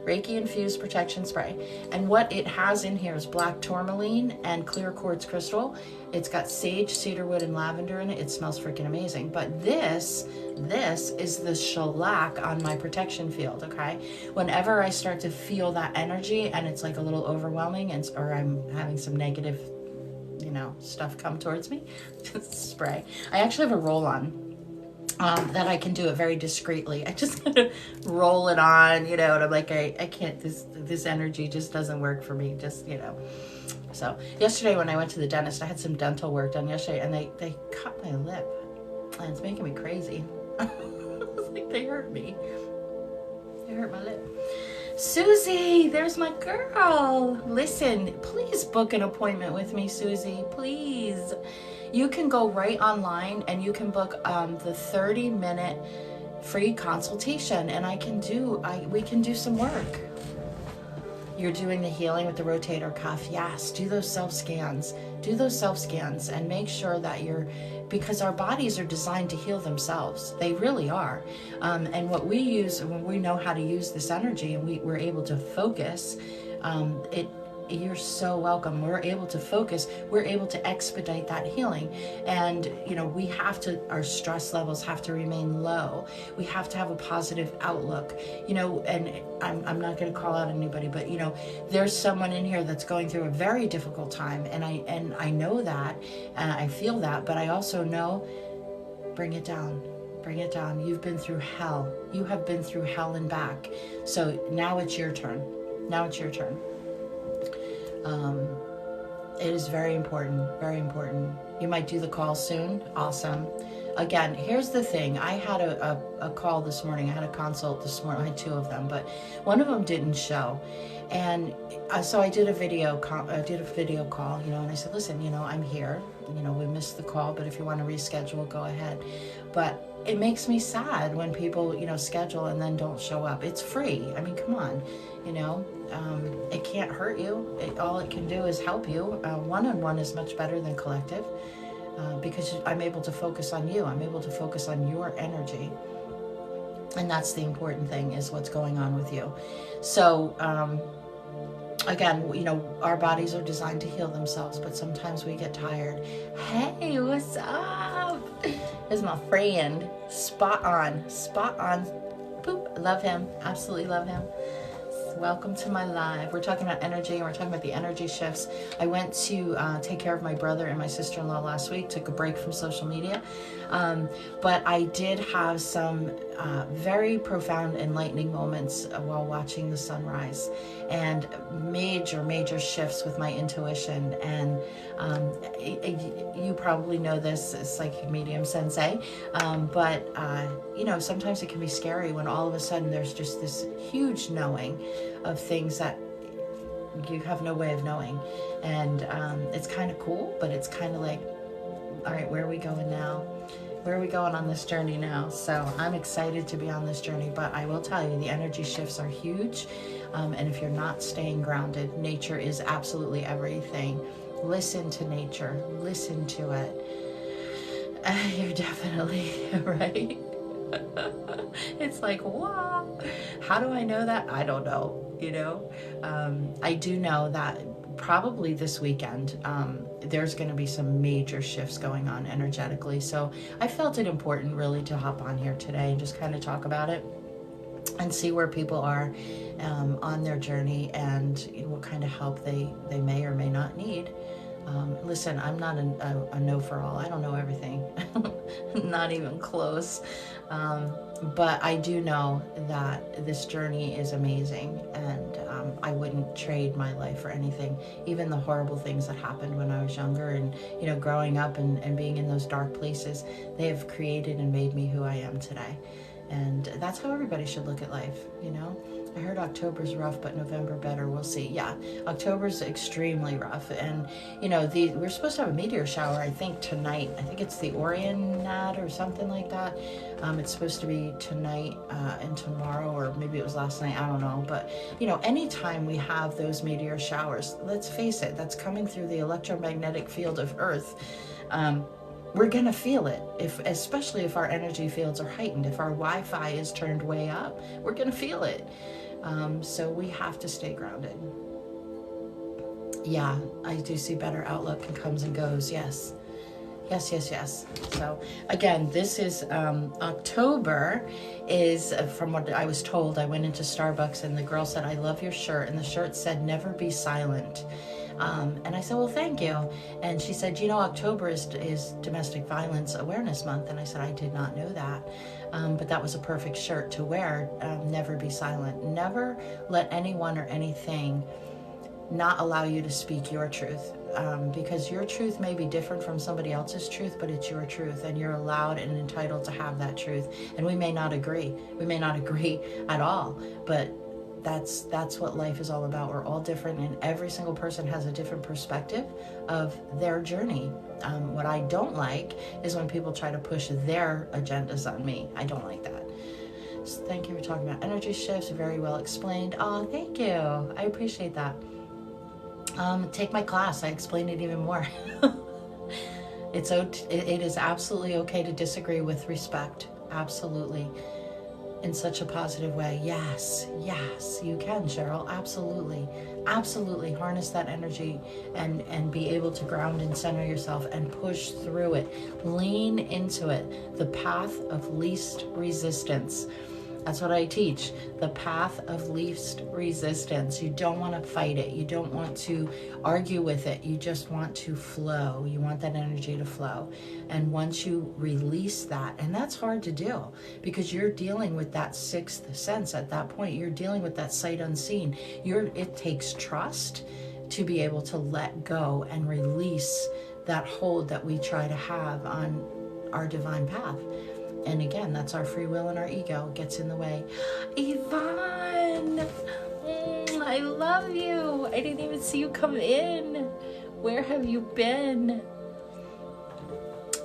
Speaker 1: Reiki infused protection spray, and what it has in here is black tourmaline and clear quartz crystal. It's got sage, cedarwood, and lavender in it. It smells freaking amazing. But this is the shellac on my protection field. Okay, whenever I start to feel that energy and it's like a little overwhelming, or I'm having some negative, stuff come towards me, just spray. I actually have a roll-on. that I can do it very discreetly. I just gotta roll it on, and I'm like, I can't, this energy just doesn't work for me, So yesterday when I went to the dentist, I had some dental work done yesterday, and they cut my lip, and it's making me crazy. It's like they hurt me. They hurt my lip. Susie, there's my girl. Listen, please book an appointment with me, Susie, please. You can go right online and you can book the 30-minute free consultation, and we can do some work. You're doing the healing with the rotator cuff. Yes, do those self-scans. Do those self-scans and make sure that because our bodies are designed to heal themselves. They really are. And what we use, when we know how to use this energy and we're able to focus, you're so welcome. We're able to focus. We're able to expedite that healing. And, our stress levels have to remain low. We have to have a positive outlook, and I'm not going to call out anybody, but, there's someone in here that's going through a very difficult time. And I know that, and I feel that, but I also know, bring it down. Bring it down. You've been through hell. You have been through hell and back. So now it's your turn. Now it's your turn. It is very important, very important. You might do the call soon. Awesome. Again, here's the thing. I had a call this morning. I had a consult this morning. I had two of them, but one of them didn't show. And so I did a video call, and I said, listen, I'm here. We missed the call, but if you want to reschedule, go ahead. But it makes me sad when people, schedule and then don't show up. It's free. I mean, come on, it can't hurt you. All it can do is help you. One-on-one is much better than collective, because I'm able to focus on you. I'm able to focus on your energy. And that's the important thing, is what's going on with you. So, again, our bodies are designed to heal themselves, but sometimes we get tired. Hey, what's up? This is my friend. Spot on. Boop. Love him. Absolutely love him. Welcome to my live. We're talking about energy, and we're talking about the energy shifts. I went to take care of my brother and my sister-in-law last week, took a break from social media. But I did have some very profound, enlightening moments while watching the sunrise, and major shifts with my intuition. And you probably know this, psychic medium sensei, but sometimes it can be scary when all of a sudden there's just this huge knowing of things that you have no way of knowing. And it's kind of cool, but it's kind of like, all right, where are we going now? Where are we going on this journey now? So I'm excited to be on this journey, but I will tell you, the energy shifts are huge. And if you're not staying grounded, nature is absolutely everything. Listen to nature, listen to it. You're definitely right. It's like, wow, how do I know that? I don't know, I do know that probably this weekend, there's going to be some major shifts going on energetically. So I felt it important really to hop on here today and just kind of talk about it and see where people are on their journey, and what kind of help they may or may not need. Listen, I'm not a know for all. I don't know everything, not even close. But I do know that this journey is amazing, and I wouldn't trade my life for anything. Even the horrible things that happened when I was younger, and growing up and being in those dark places, they have created and made me who I am today. And that's how everybody should look at life, I heard October's rough, but November better. We'll see. Yeah, October's extremely rough. And, we're supposed to have a meteor shower, I think, tonight. I think it's the Orionad or something like that. It's supposed to be tonight and tomorrow, or maybe it was last night. I don't know. But, anytime we have those meteor showers, let's face it, that's coming through the electromagnetic field of Earth. We're going to feel it, especially if our energy fields are heightened. If our Wi-Fi is turned way up, we're going to feel it. So we have to stay grounded. Yeah, I do see better outlook and comes and goes. Yes. So again, this is October is, from what I was told, I went into Starbucks and the girl said, "I love your shirt." And the shirt said, "Never be silent." And I said, well, thank you. And she said, October is Domestic Violence Awareness Month. And I said, I did not know that. But that was a perfect shirt to wear. Never be silent. Never let anyone or anything not allow you to speak your truth, because your truth may be different from somebody else's truth, but it's your truth, and you're allowed and entitled to have that truth. And we may not agree at all, but that's what life is all about. We're all different, and every single person has a different perspective of their journey. What I don't like is when people try to push their agendas on me. I don't like that. So thank you for talking about energy shifts. Very well explained. Oh, thank you. I appreciate that. Take my class. I explain it even more. It is absolutely okay to disagree with respect. Absolutely. In such a positive way. Yes, you can, Cheryl. Absolutely harness that energy and be able to ground and center yourself and push through it. Lean into it. The path of least resistance. That's what I teach. The path of least resistance. You don't want to fight it. You don't want to argue with it. You just want to flow. You want that energy to flow. And once you release that, and that's hard to do because you're dealing with that sixth sense at that point. You're dealing with that sight unseen. It takes trust to be able to let go and release that hold that we try to have on our divine path. And again, that's our free will and our ego gets in the way. Yvonne, I love you. I didn't even see you come in. Where have you been?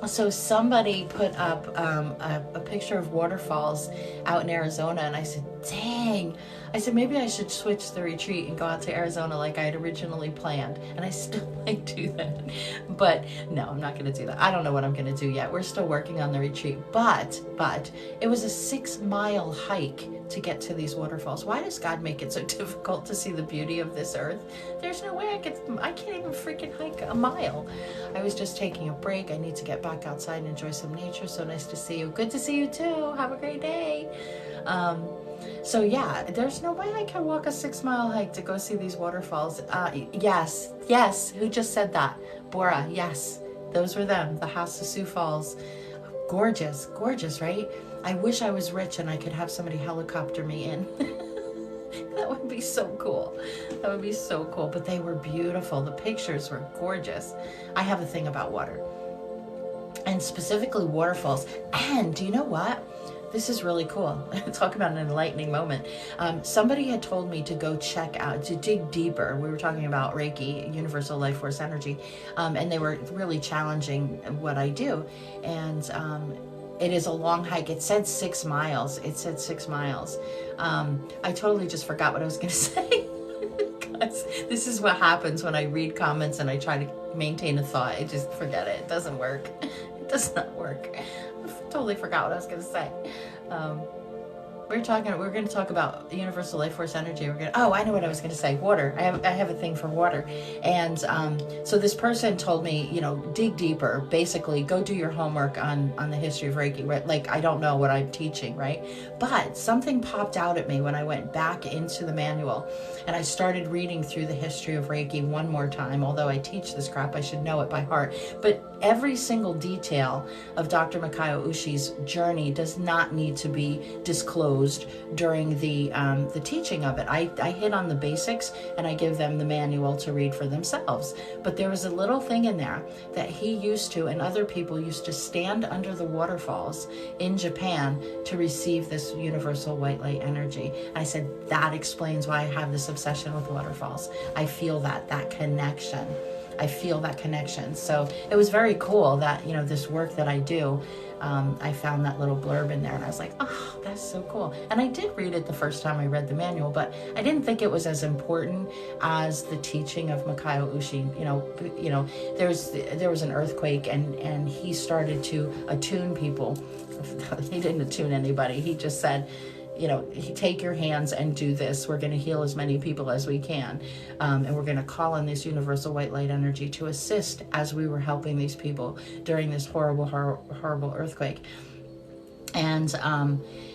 Speaker 1: So somebody put up a picture of waterfalls out in Arizona, and I said, dang. I said, maybe I should switch the retreat and go out to Arizona like I had originally planned. And I still might do that. But no, I'm not going to do that. I don't know what I'm going to do yet. We're still working on the retreat. But it was a 6-mile hike to get to these waterfalls. Why does God make it so difficult to see the beauty of this earth? There's no way I can't even freaking hike a mile. I was just taking a break. I need to get back outside and enjoy some nature. So nice to see you. Good to see you too. Have a great day. So yeah, there's no way I can walk a 6-mile hike to go see these waterfalls. Yes. Who just said that? Bora, yes. Those were them, the Hassassu Falls. Gorgeous, right? I wish I was rich and I could have somebody helicopter me in. That would be so cool. But they were beautiful. The pictures were gorgeous. I have a thing about water. And specifically waterfalls. And do you know what? This is really cool. Talk about an enlightening moment. Somebody had told me to go to dig deeper. We were talking about Reiki, Universal Life Force Energy, and they were really challenging what I do. And it is a long hike. It said 6 miles. I totally just forgot what I was going to say. Because this is what happens when I read comments and I try to maintain a thought. I just forget it. It doesn't work. It does not work. Totally forgot what I was going to say. We're going to talk about Universal Life Force Energy. I know what I was going to say. Water. I have a thing for water. And so this person told me, dig deeper. Basically, go do your homework on the history of Reiki. Right? Like, I don't know what I'm teaching, right? But something popped out at me when I went back into the manual and I started reading through the history of Reiki one more time. Although I teach this crap, I should know it by heart. But every single detail of Dr. Mikao Ushi's journey does not need to be disclosed during the teaching of it. I hit on the basics and I give them the manual to read for themselves. But there was a little thing in there that he used to, and other people used to, stand under the waterfalls in Japan to receive this universal white light energy. I said, that explains why I have this obsession with waterfalls. I feel that connection. So it was very cool that, this work that I do, I found that little blurb in there and I was like, oh, that's so cool. And I did read it the first time I read the manual, but I didn't think it was as important as the teaching of Mikao Ushi. There was an earthquake and he started to attune people. He didn't attune anybody. He just said, take your hands and do this. We're going to heal as many people as we can. And we're going to call on this universal white light energy to assist as we were helping these people during this horrible earthquake. And,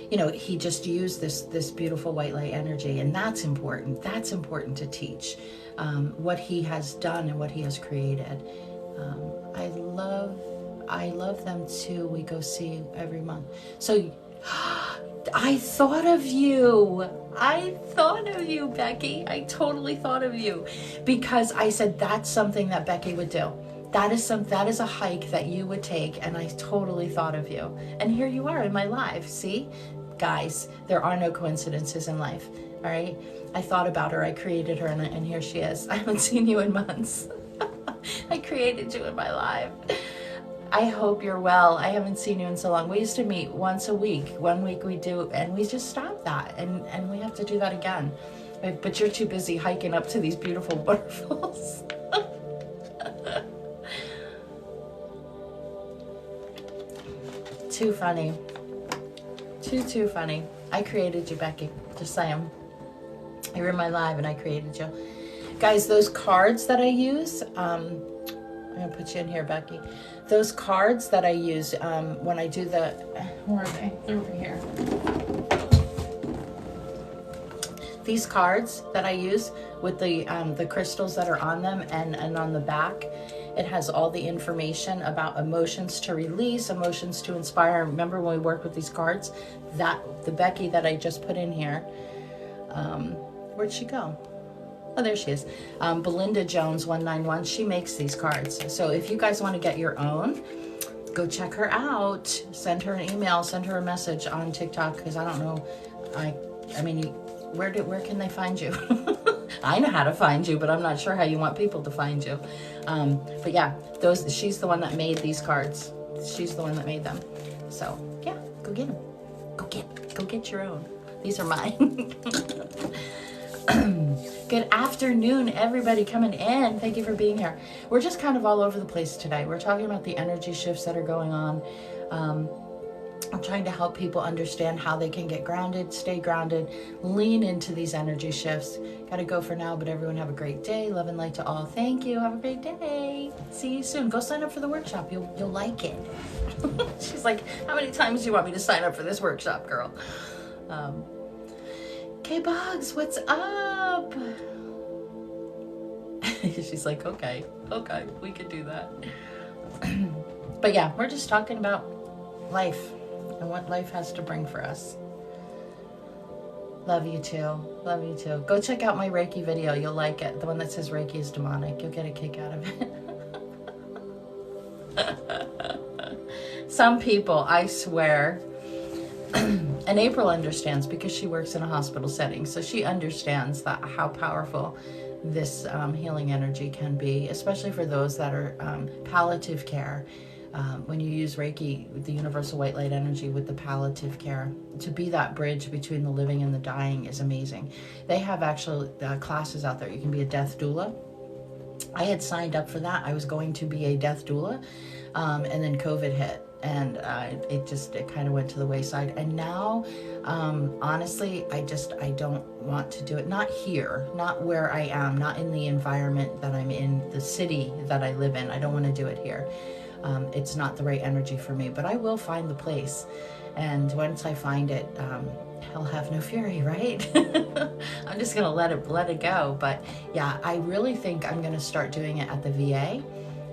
Speaker 1: he just used this beautiful white light energy. And that's important. That's important to teach. what he has done and what he has created. I love them too. We go see every month. So I thought of you. I thought of you, Becky. I totally thought of you because I said that's something that Becky would do. That is a hike that you would take, and I totally thought of you. And here you are in my life. See, guys, there are no coincidences in life. All right. I thought about her. I created her, and here she is. I haven't seen you in months. I created you in my life. I hope you're well. I haven't seen you in so long. We used to meet once a week. 1 week we do, and we just stopped that, and we have to do that again. But you're too busy hiking up to these beautiful waterfalls. Too funny. Too funny. I created you, Becky. Just saying. You're in my live, and I created you. Guys, those cards that I use, I'm going to put you in here, Becky. Those cards that I use when I do the, where are they? They're over here. These cards that I use with the crystals that are on them and on the back, it has all the information about emotions to release, emotions to inspire. Remember when we worked with these cards? The Becky that I just put in here, where'd she go? Oh, there she is. Belinda Jones 191. She makes these cards. So if you guys want to get your own, go check her out. Send her an email. Send her a message on TikTok, because I don't know. I mean, where can they find you? I know how to find you, but I'm not sure how you want people to find you. But yeah, she's the one that made these cards. She's the one that made them. So yeah, go get them. Go get your own. These are mine. Good afternoon, everybody coming in. Thank you for being here. We're just kind of all over the place today. We're talking about the energy shifts that are going on. I'm trying to help people understand how they can get grounded, stay grounded, lean into these energy shifts. Gotta go for now, but everyone have a great day. Love and light to all. Thank you. Have a great day. See you soon. Go sign up for the workshop. You'll like it. She's like, how many times do you want me to sign up for this workshop, girl? K-Bugs, what's up? She's like, okay, we could do that. But yeah, we're just talking about life and what life has to bring for us. Love you too. Go check out my Reiki video. You'll like it. The one that says Reiki is demonic. You'll get a kick out of it. Some people, I swear, and April understands because she works in a hospital setting, so she understands that how powerful this healing energy can be, especially for those that are palliative care. When you use Reiki, the universal white light energy with the palliative care, to be that bridge between the living and the dying is amazing. They have actual classes out there. You can be a death doula. I had signed up for that. I was going to be a death doula, and then COVID hit. And it kind of went to the wayside. And now, honestly, I don't want to do it. Not here, not where I am, not in the environment that I'm in, the city that I live in. I don't want to do it here. It's not the right energy for me, but I will find the place. And once I find it, hell have no fury, right? I'm just going to let it go. But yeah, I really think I'm going to start doing it at the VA.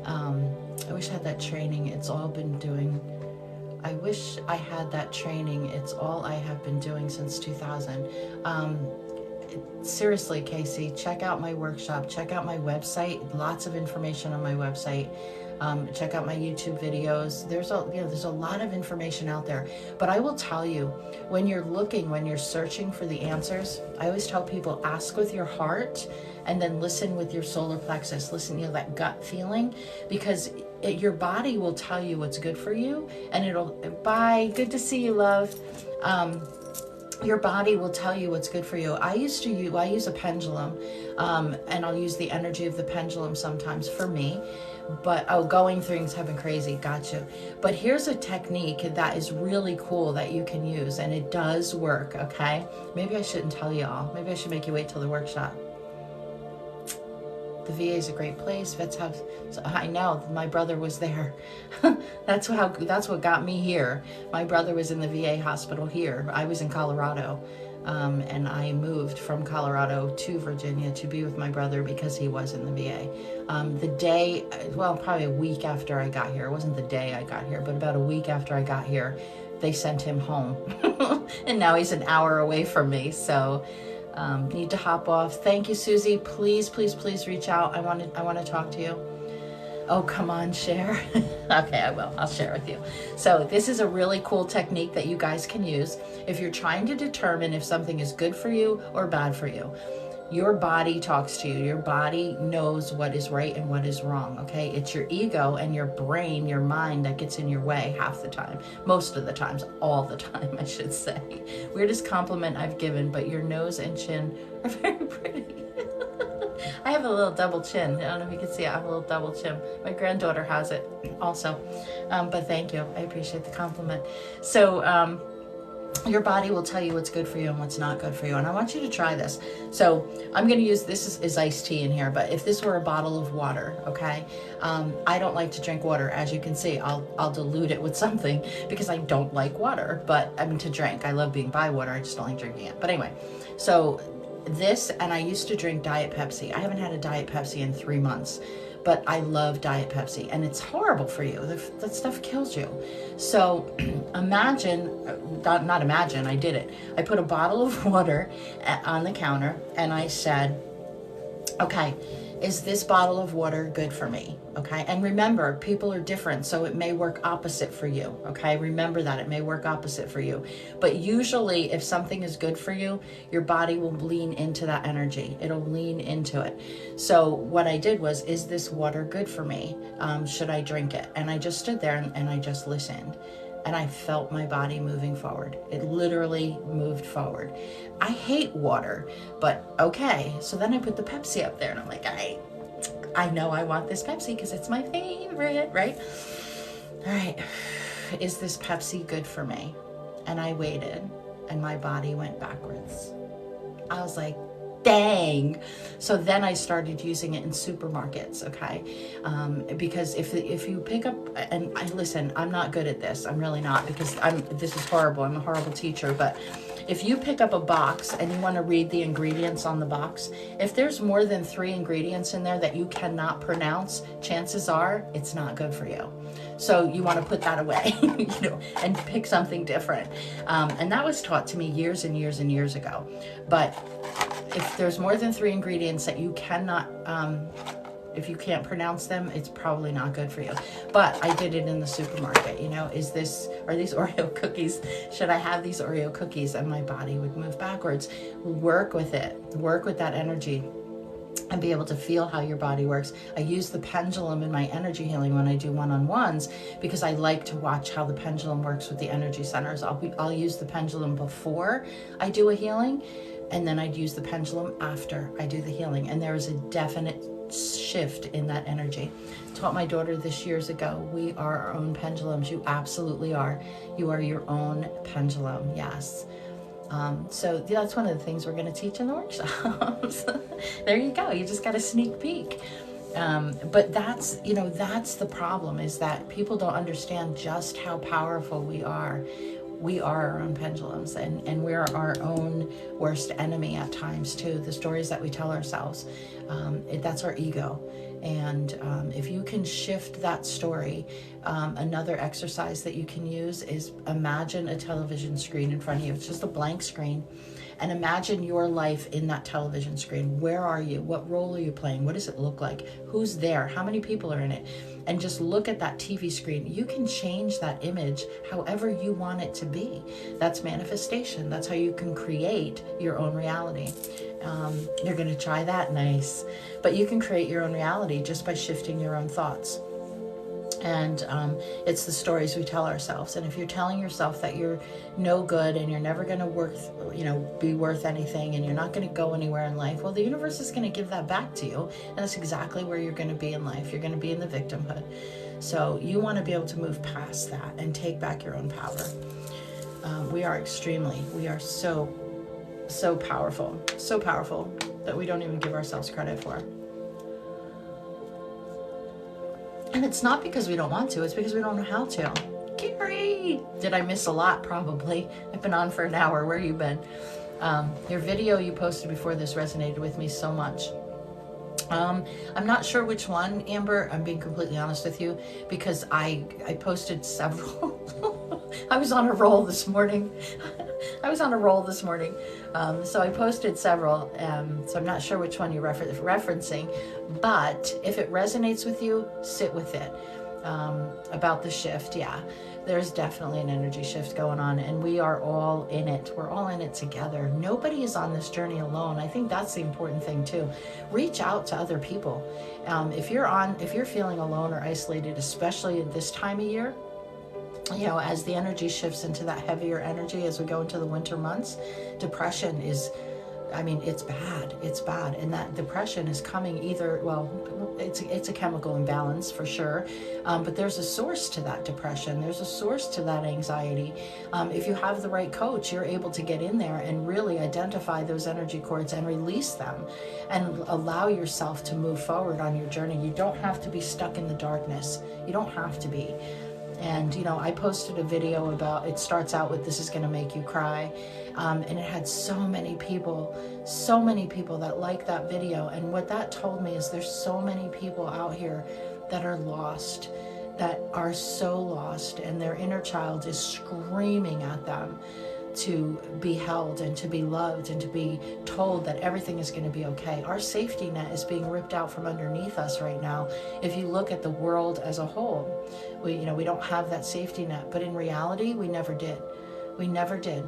Speaker 1: I wish I had that training. It's all been doing. I wish I had that training. It's all I have been doing since 2000. Seriously, Casey, check out my workshop. Check out my website. Lots of information on my website. Check out my YouTube videos. There's a lot of information out there. But I will tell you, when you're searching for the answers, I always tell people, ask with your heart and then listen with your solar plexus. Listen, that gut feeling, because your body will tell you what's good for you, and bye, good to see you, love. Your body will tell you what's good for you. I use a pendulum, and I'll use the energy of the pendulum sometimes for me. But going things have been crazy. Gotcha. But here's a technique that is really cool that you can use, and it does work. Okay. Maybe I shouldn't tell you all. Maybe I should make you wait till the workshop. The VA is a great place. Vets have. I know my brother was there. That's what got me here. My brother was in the VA hospital here. I was in Colorado. And I moved from Colorado to Virginia to be with my brother because he was in the VA. The day, well, probably a week after I got here, it wasn't the day I got here, but about a week after I got here, they sent him home. And now he's an hour away from me. So need to hop off. Thank you, Susie. Please, please, please reach out. I want to talk to you. Oh, come on, share. Okay, I will. I'll share with you. So this is a really cool technique that you guys can use if you're trying to determine if something is good for you or bad for you. Your body talks to you. Your body knows what is right and what is wrong, okay? It's your ego and your brain, your mind that gets in your way half the time. Most of the times, all the time, I should say. Weirdest compliment I've given, but your nose and chin are very pretty. I have a little double chin. I don't know if you can see it. I have a little double chin. My granddaughter has it also. But thank you. I appreciate the compliment. So your body will tell you what's good for you and what's not good for you. And I want you to try this. So I'm going to use, this is iced tea in here, but if this were a bottle of water, okay? I don't like to drink water. As you can see, I'll dilute it with something because I don't like water, but I mean to drink. I love being by water. I just don't like drinking it. But anyway, so this, and I used to drink Diet Pepsi. I haven't had a Diet Pepsi in 3 months, but I love Diet Pepsi, and it's horrible for you. That stuff kills you. So imagine, not imagine, I did it. I put a bottle of water on the counter, and I said, okay, is this bottle of water good for me? Okay, and remember, people are different, so it may work opposite for you. Okay, remember that it may work opposite for you. But usually, if something is good for you, your body will lean into that energy. It'll lean into it. So what I did was, is this water good for me? Should I drink it? And I just stood there and I just listened. And I felt my body moving forward. It literally moved forward. I hate water, but okay. So then I put the Pepsi up there and I'm like, I know I want this Pepsi because it's my favorite, right? All right, is this Pepsi good for me? And I waited and my body went backwards. I was like, dang. So then I started using it in supermarkets, okay? Because if you pick up, and listen, I'm not good at this. I'm really not, because this is horrible. I'm a horrible teacher. But if you pick up a box and you want to read the ingredients on the box, if there's more than 3 ingredients in there that you cannot pronounce, chances are it's not good for you. So you want to put that away, and pick something different. And that was taught to me years and years and years ago. But if there's more than 3 ingredients that you cannot, if you can't pronounce them, it's probably not good for you. But I did it in the supermarket. Are these Oreo cookies? Should I have these Oreo cookies? And my body would move backwards. Work with it. Work with that energy and be able to feel how your body works. I use the pendulum in my energy healing when I do one-on-ones because I like to watch how the pendulum works with the energy centers. I'll use the pendulum before I do a healing, and then I'd use the pendulum after I do the healing. And there is a definite shift in that energy. I taught my daughter this years ago, we are our own pendulums. You absolutely are. You are your own pendulum, yes. So that's one of the things we're going to teach in the workshops. There you go. You just got a sneak peek. But that's the problem, is that people don't understand just how powerful we are. We are our own pendulums, and we're our own worst enemy at times too. The stories that we tell ourselves, that's our ego. And if you can shift that story, another exercise that you can use is imagine a television screen in front of you. It's just a blank screen. And imagine your life in that television screen. Where are you? What role are you playing? What does it look like? Who's there? How many people are in it? And just look at that TV screen. You can change that image however you want it to be. That's manifestation. That's how you can create your own reality. You're going to try that? Nice. But you can create your own reality just by shifting your own thoughts. And it's the stories we tell ourselves. And if you're telling yourself that you're no good and you're never going to be worth anything, and you're not going to go anywhere in life, well, the universe is going to give that back to you. And that's exactly where you're going to be in life. You're going to be in the victimhood. So you want to be able to move past that and take back your own power. We are so powerful that we don't even give ourselves credit for. And it's not because we don't want to, it's because we don't know how to. Gary! Did I miss a lot? Probably. I've been on for an hour. Where you been? Your video you posted before this resonated with me so much. I'm not sure which one, Amber. I'm being completely honest with you, because I posted several. I was on a roll this morning. So I posted several. So I'm not sure which one you're referencing, but if it resonates with you, sit with it. About the shift, yeah, there's definitely an energy shift going on, and we are all in it. We're all in it together. Nobody is on this journey alone. I think that's the important thing too. Reach out to other people. If you're feeling alone or isolated, especially at this time of year, you know, as the energy shifts into that heavier energy as we go into the winter months, depression is, I mean, it's bad. It's bad. And that depression is coming either, well, it's a chemical imbalance for sure. But there's a source to that depression. There's a source to that anxiety. If you have the right coach, you're able to get in there and really identify those energy cords and release them and allow yourself to move forward on your journey. You don't have to be stuck in the darkness. You don't have to be. And, you know, I posted a video about, it starts out with, this is going to make you cry. And it had so many people that like that video. And what that told me is there's so many people out here that are lost, that are so lost, and their inner child is screaming at them to be held and to be loved and to be told that everything is going to be okay. Our safety net is being ripped out from underneath us right now. If you look at the world as a whole, we don't have that safety net, but in reality, we never did. We never did.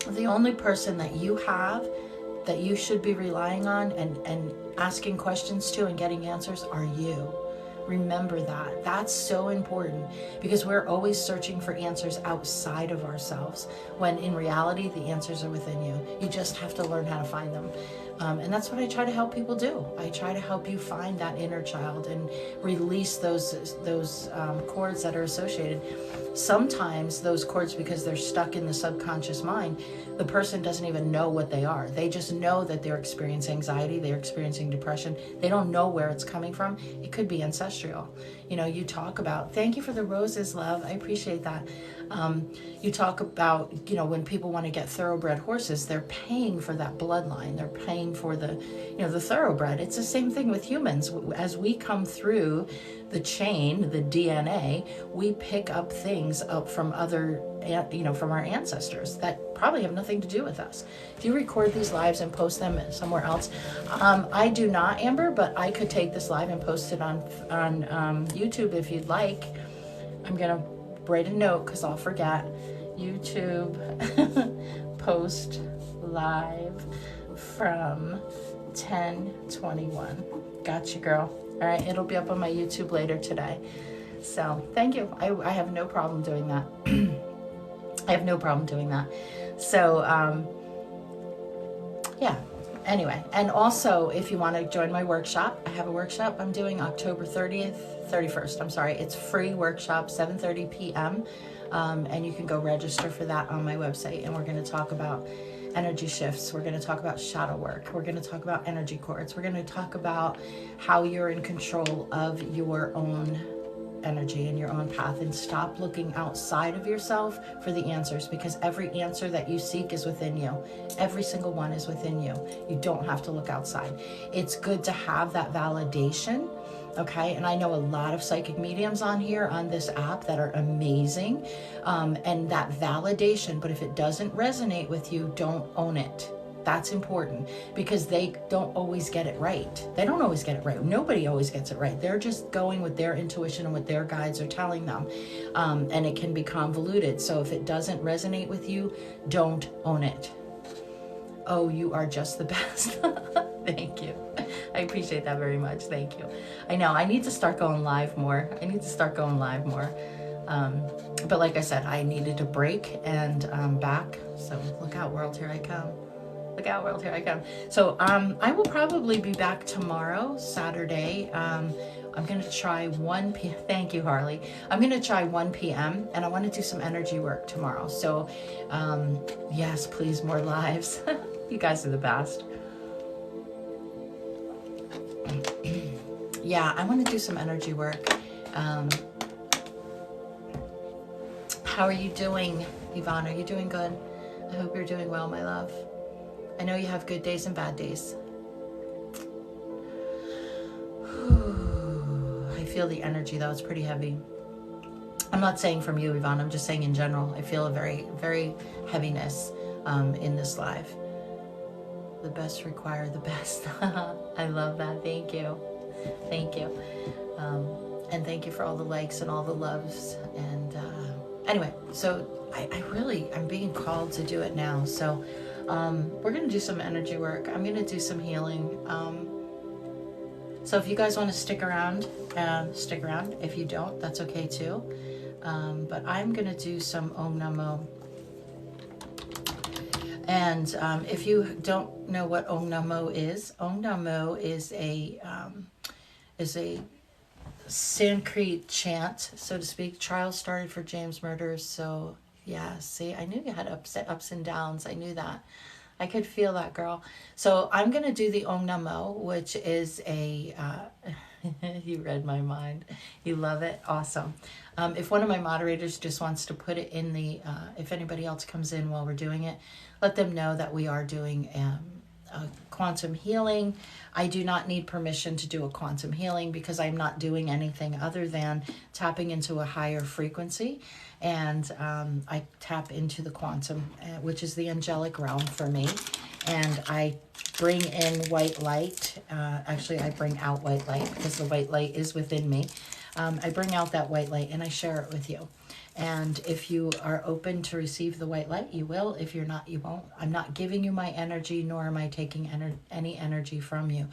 Speaker 1: The only person that you have that you should be relying on and asking questions to and getting answers are you. Remember that. That's so important, because we're always searching for answers outside of ourselves, when in reality, the answers are within you. You just have to learn how to find them. And that's what I try to help people do. I try to help you find that inner child and release those cords that are associated. Sometimes those cords, because they're stuck in the subconscious mind, the person doesn't even know what they are. They just know that they're experiencing anxiety, they're experiencing depression. They don't know where it's coming from. It could be ancestral. You know, you talk about, thank you for the roses, love. I appreciate that. You talk about, you know, when people want to get thoroughbred horses, they're paying for that bloodline. They're paying for the, you know, the thoroughbred. It's the same thing with humans. As we come through the chain, the DNA, we pick up things up from other, you know, from our ancestors that probably have nothing to do with us. Do you record these lives and post them somewhere else? I do not, Amber, but I could take this live and post it on YouTube if you'd like. I'm gonna write a note because I'll forget. YouTube post live from 10/21. Gotcha, girl. All right, it'll be up on my YouTube later today. So thank you. I have no problem doing that. I have no problem doing that. So yeah, anyway. And also, if you want to join my workshop, I have a workshop I'm doing October 31st. I'm sorry. It's free workshop, 7:30 p.m. And you can go register for that on my website. And we're going to talk about energy shifts. We're going to talk about shadow work. We're going to talk about energy cords. We're going to talk about how you're in control of your own energy and your own path, and stop looking outside of yourself for the answers, because every answer that you seek is within you. Every single one is within you. You don't have to look outside. It's good to have that validation. Okay, and I know a lot of psychic mediums on here on this app that are amazing, and that validation, but if it doesn't resonate with you, don't own it. That's important, because they don't always get it right. They don't always get it right. Nobody always gets it right. They're just going with their intuition and what their guides are telling them, and it can be convoluted. So if it doesn't resonate with you, don't own it. Oh, you are just the best. Thank you. I appreciate that very much. Thank you. I know I need to start going live more. But like I said, I needed a break, and I'm back. So look out, world, here I come. Look out, world, here I come. So I will probably be back tomorrow, Saturday. I'm going to try 1 p.m. Thank you, Harley. I'm going to try 1 p.m. and I want to do some energy work tomorrow. So yes, please, more lives. You guys are the best. Yeah, I want to do some energy work. How are you doing, Yvonne? Are you doing good? I hope you're doing well, my love. I know you have good days and bad days. I feel the energy though, it's pretty heavy. I'm not saying from you, Yvonne, I'm just saying in general. I feel a very, very heaviness in this live. The best require the best. I love that. Thank you. Thank you. And thank you for all the likes and all the loves. And anyway, so I'm being called to do it now. So we're going to do some energy work. I'm going to do some healing. So if you guys want to stick around. If you don't, that's okay too. But I'm going to do some Om Namo. And if you don't know what Om Namo is a Sanskrit chant, so to speak. Trials started for James murders. So yeah, see, I knew you had ups and downs. I knew that. I could feel that, girl. So I'm going to do the Om Namo, which is a, you read my mind. You love it. Awesome. If one of my moderators just wants to put it in the, if anybody else comes in while we're doing it, let them know that we are doing a quantum healing. I do not need permission to do a quantum healing because I'm not doing anything other than tapping into a higher frequency. And I tap into the quantum, which is the angelic realm for me. And I bring in white light. Actually, I bring out white light because the white light is within me. I bring out that white light and I share it with you. And if you are open to receive the white light, you will. If you're not, you won't. I'm not giving you my energy, nor am I taking any energy from you.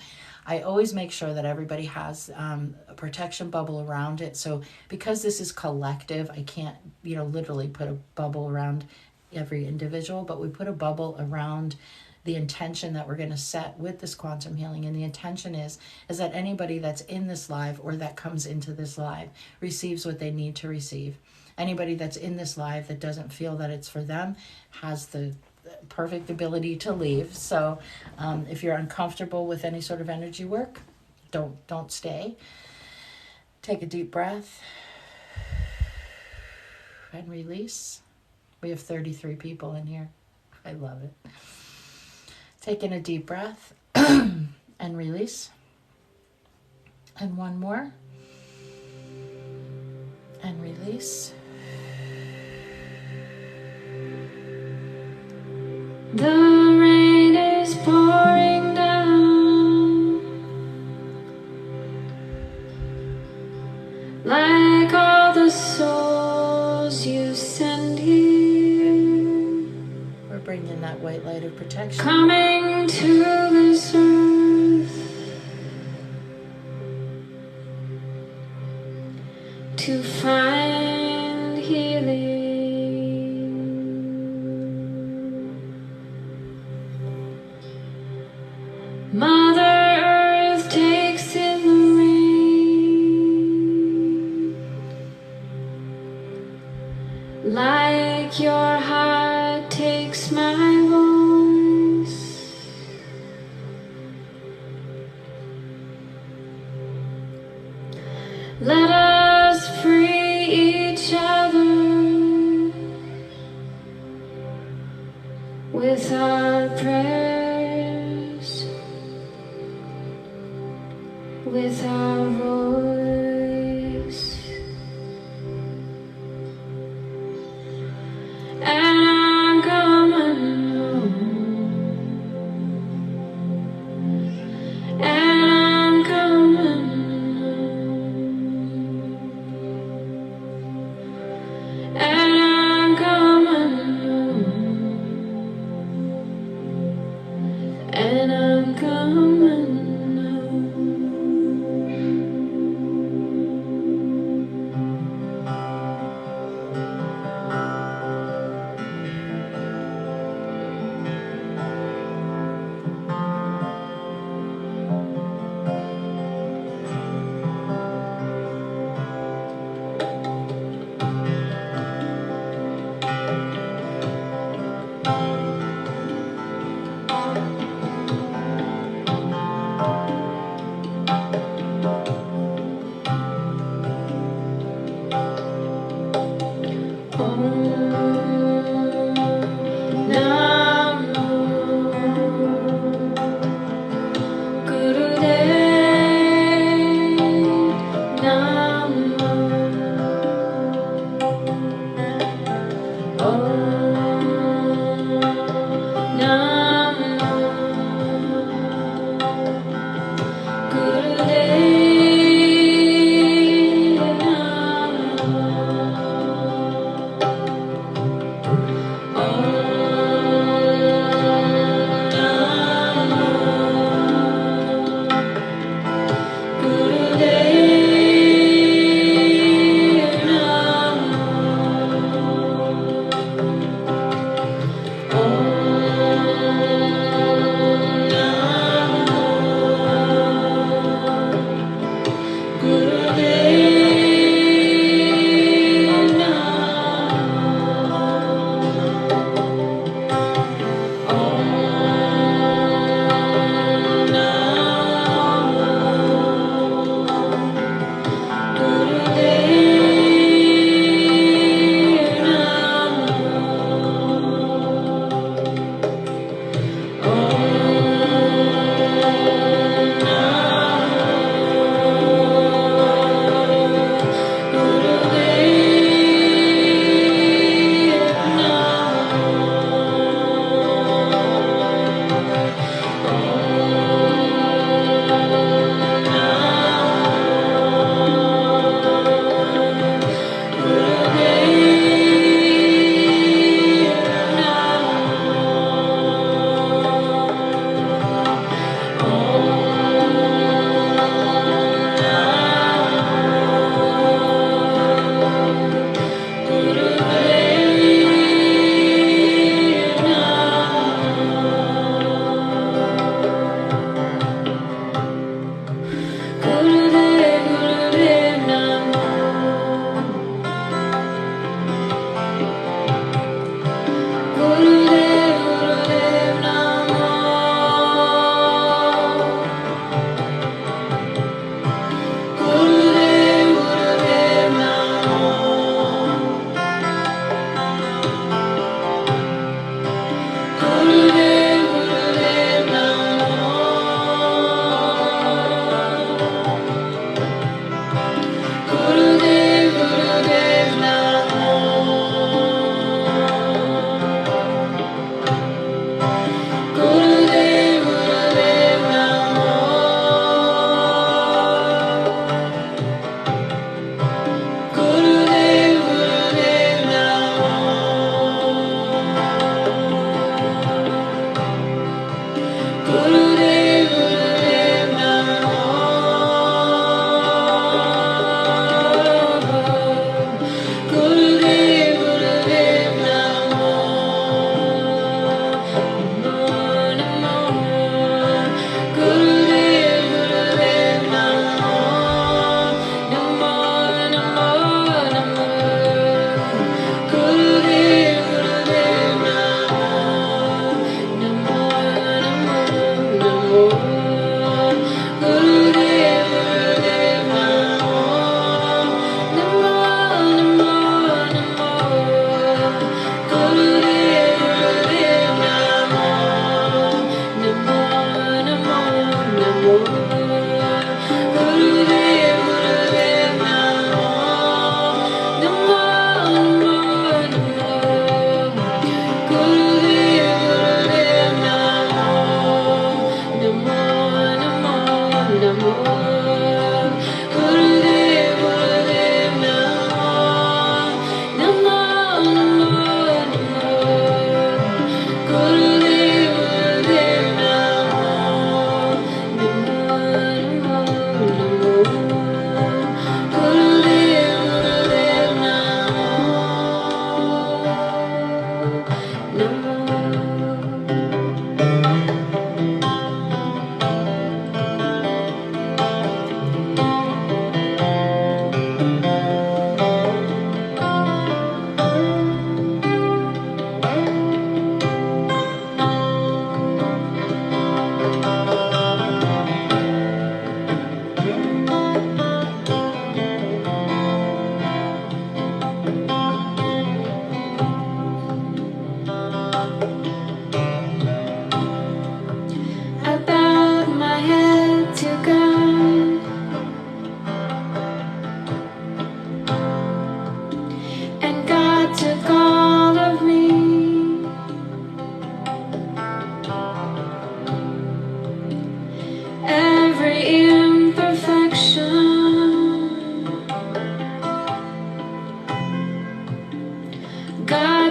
Speaker 1: I always make sure that everybody has a protection bubble around it. So because this is collective, I can't, literally put a bubble around every individual, but we put a bubble around the intention that we're going to set with this quantum healing. And the intention is that anybody that's in this live or that comes into this live receives what they need to receive. Anybody that's in this live that doesn't feel that it's for them has the perfect ability to leave. So if you're uncomfortable with any sort of energy work, don't stay. Take a deep breath and release. We have 33 people in here. I love it. Taking a deep breath and release. And one more. And release.
Speaker 2: The rain is pouring down like all the souls you send here.
Speaker 1: We're bringing that white light of protection.
Speaker 2: Coming to this earth to find healing. Mother Earth takes in the rain, like your heart takes my voice. Let us free each other with our prayers, with our voice. And I'm coming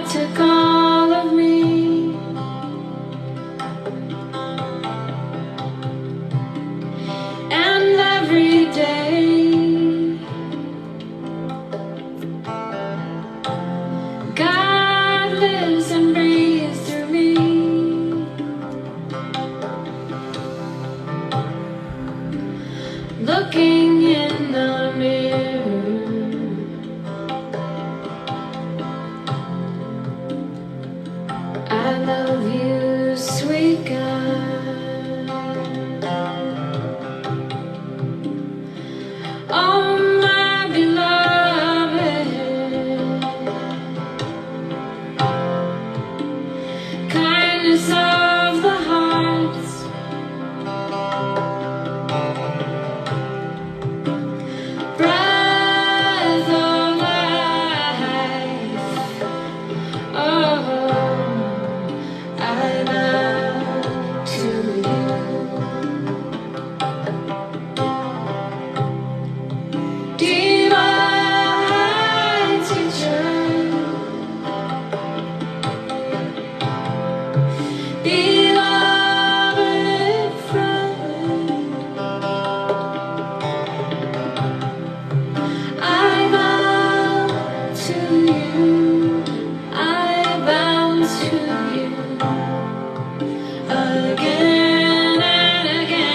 Speaker 2: took all of me. And every day God lives and breathes through me. Looking in the mirror, I love you, sweet God. Oh, my beloved, kindness of the heart, breath of life. Oh, I bow to you. Divine teacher, beloved friend, I bow to you. I bow to you again and again.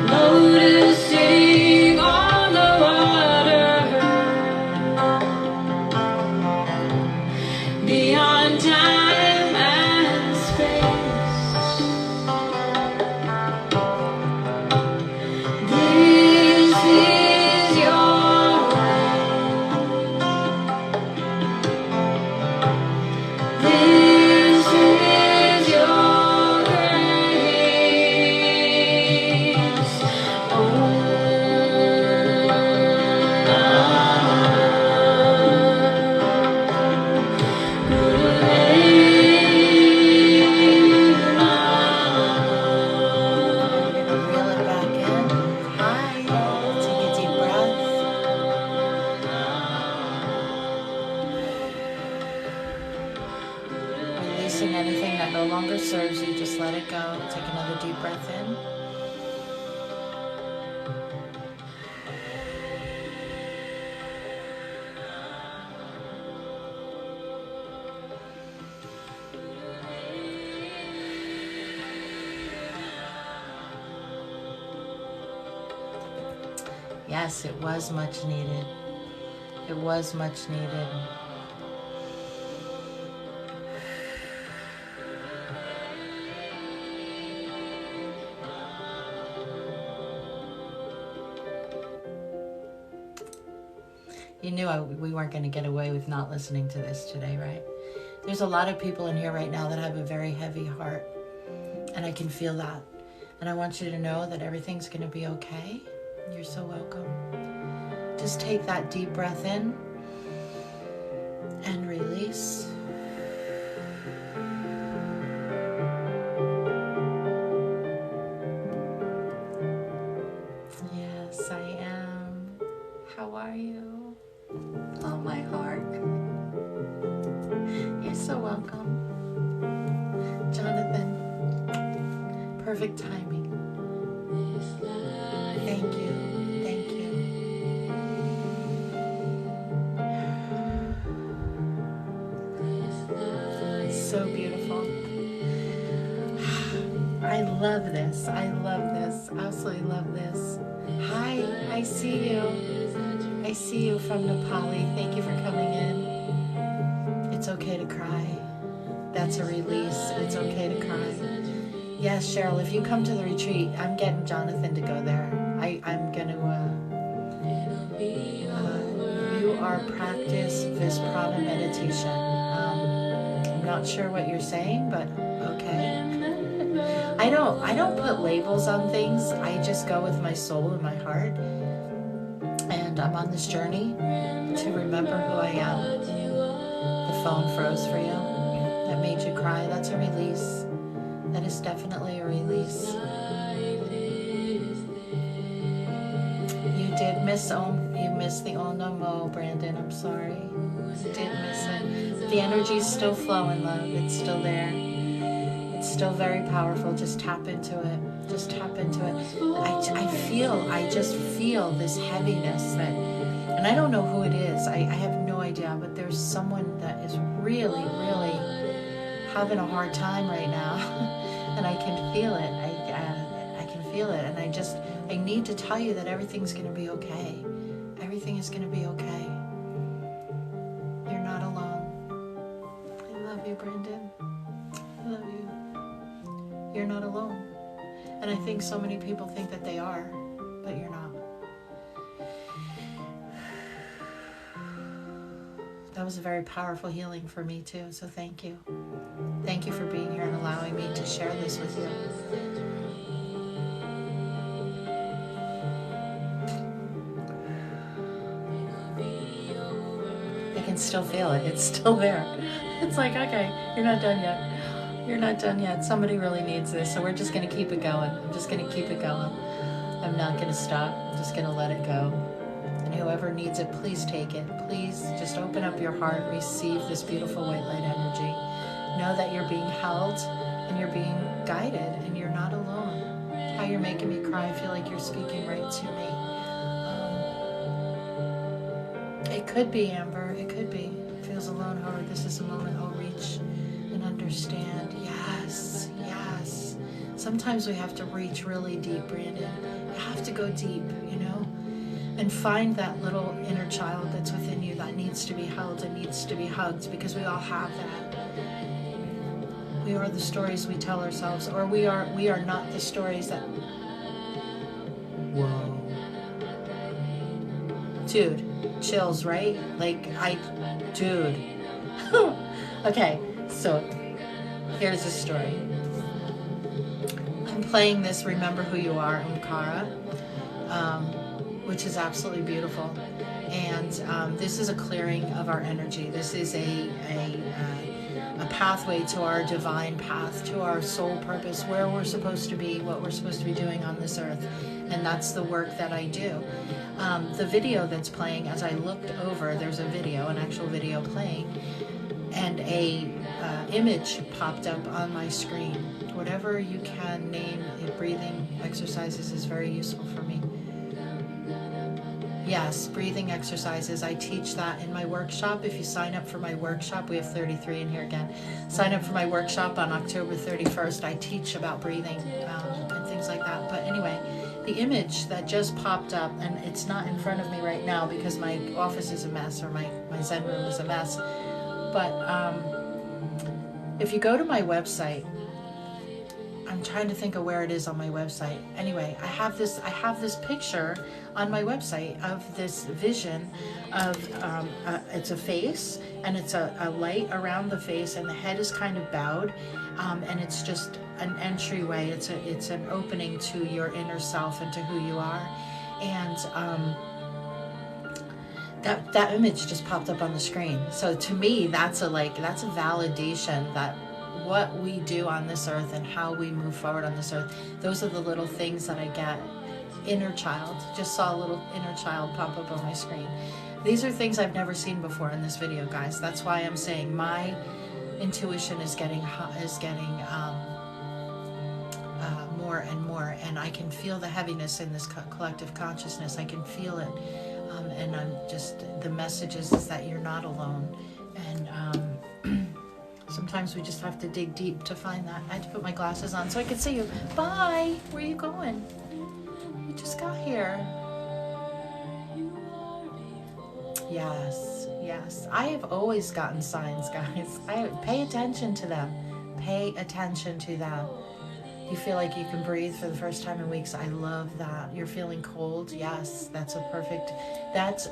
Speaker 2: Noticing on the water, beyond time and space. This is your way. This is your grace.
Speaker 1: We're gonna reel it back in. Hi. Take a deep breath. Releasing anything that no longer serves you, just let it go. Take another deep breath in. Yes, it was much needed. It was much needed. You knew we weren't going to get away with not listening to this today, right? There's a lot of people in here right now that have a very heavy heart, and I can feel that. And I want you to know that everything's going to be okay. You're so welcome. Just take that deep breath in and release. Yes, I am. How are you? Oh, my heart. You're so welcome. Jonathan, perfect timing. Thank you. Thank you. So beautiful. I love this. I love this. Absolutely love this. Hi, I see you. I see you from Nepali. Thank you for coming in. It's okay to cry. That's a release. It's okay to cry. Yes, Cheryl, if you come to the retreat, I'm getting Jonathan to go there. I'm going to, you are practice Visprana meditation. I'm not sure what you're saying, but okay. I don't put labels on things. I just go with my soul and my heart. And I'm on this journey to remember who I am. The phone froze for you. That made you cry. That's a release. That is definitely a release. You did You missed the Oh No Mo, Brandon. I'm sorry. You did miss it. The energy's still flowing, love. It's still there. It's still very powerful. Just tap into it. Just tap into it. I just feel this heaviness that, and I don't know who it is. I have no idea, but there's someone that is really, really having a hard time right now. And I can feel it. I can feel it. And I need to tell you that everything's going to be okay. Everything is going to be okay. You're not alone. I love you, Brandon. I love you. You're not alone. And I think so many people think that they are, but you're not. That was a very powerful healing for me too, so thank you. Thank you for being here and allowing me to share this with you. I can still feel it. It's still there. It's like, okay, you're not done yet. You're not done yet. Somebody really needs this, so we're just going to keep it going. I'm just going to keep it going. I'm not going to stop. I'm just going to let it go. And whoever needs it, please take it. Please just open up your heart, receive this beautiful white light energy. Know that you're being held and you're being guided and you're not alone. How you're making me cry, I feel like you're speaking right to me. It could be, Amber. It could be. It feels alone, Howard. This is a moment I'll reach and understand. Yes, yes. Sometimes we have to reach really deep, Brandon. You have to go deep, you know? And find that little inner child that's within you that needs to be held and needs to be hugged, because we all have that. We are the stories we tell ourselves, or we are not the stories that... Whoa. Dude, chills, right? Dude. Okay, so here's the story. I'm playing this Remember Who You Are, Omkara, which is absolutely beautiful. And this is a clearing of our energy. This is a pathway to our divine path, to our soul purpose, where we're supposed to be, what we're supposed to be doing on this earth. And that's the work that I do. The video that's playing, as I looked over, there's a video, an actual video playing, and a image popped up on my screen. Whatever you can name it, breathing exercises is very useful for me. Yes, breathing exercises. I teach that in my workshop. If you sign up for my workshop, we have 33 in here again. Sign up for my workshop on October 31st. I teach about breathing and things like that. But anyway, the image that just popped up, and it's not in front of me right now because my office is a mess, or my Zen room is a mess. But if you go to my website, I'm trying to think of where it is on my website. Anyway, I have this picture on my website of this vision of it's a face, and it's a light around the face, and the head is kind of bowed, and it's just an entryway. It's an opening to your inner self and to who you are, and that image just popped up on the screen. So to me, that's a validation that what we do on this earth and how we move forward on this earth, those are the little things that I get. Inner child, just saw a little inner child pop up on my screen. These are things I've never seen before in this video, guys. That's why I'm saying my intuition is getting more and more, and I can feel the heaviness in this collective consciousness. I can feel it, and I'm just, the message is that you're not alone, and sometimes we just have to dig deep to find that. I had to put my glasses on so I could see you. Bye. Where are you going? You just got here. Yes, yes. I have always gotten signs, guys. Pay attention to them. Pay attention to them. You feel like you can breathe for the first time in weeks. I love that. You're feeling cold. Yes, that's a perfect,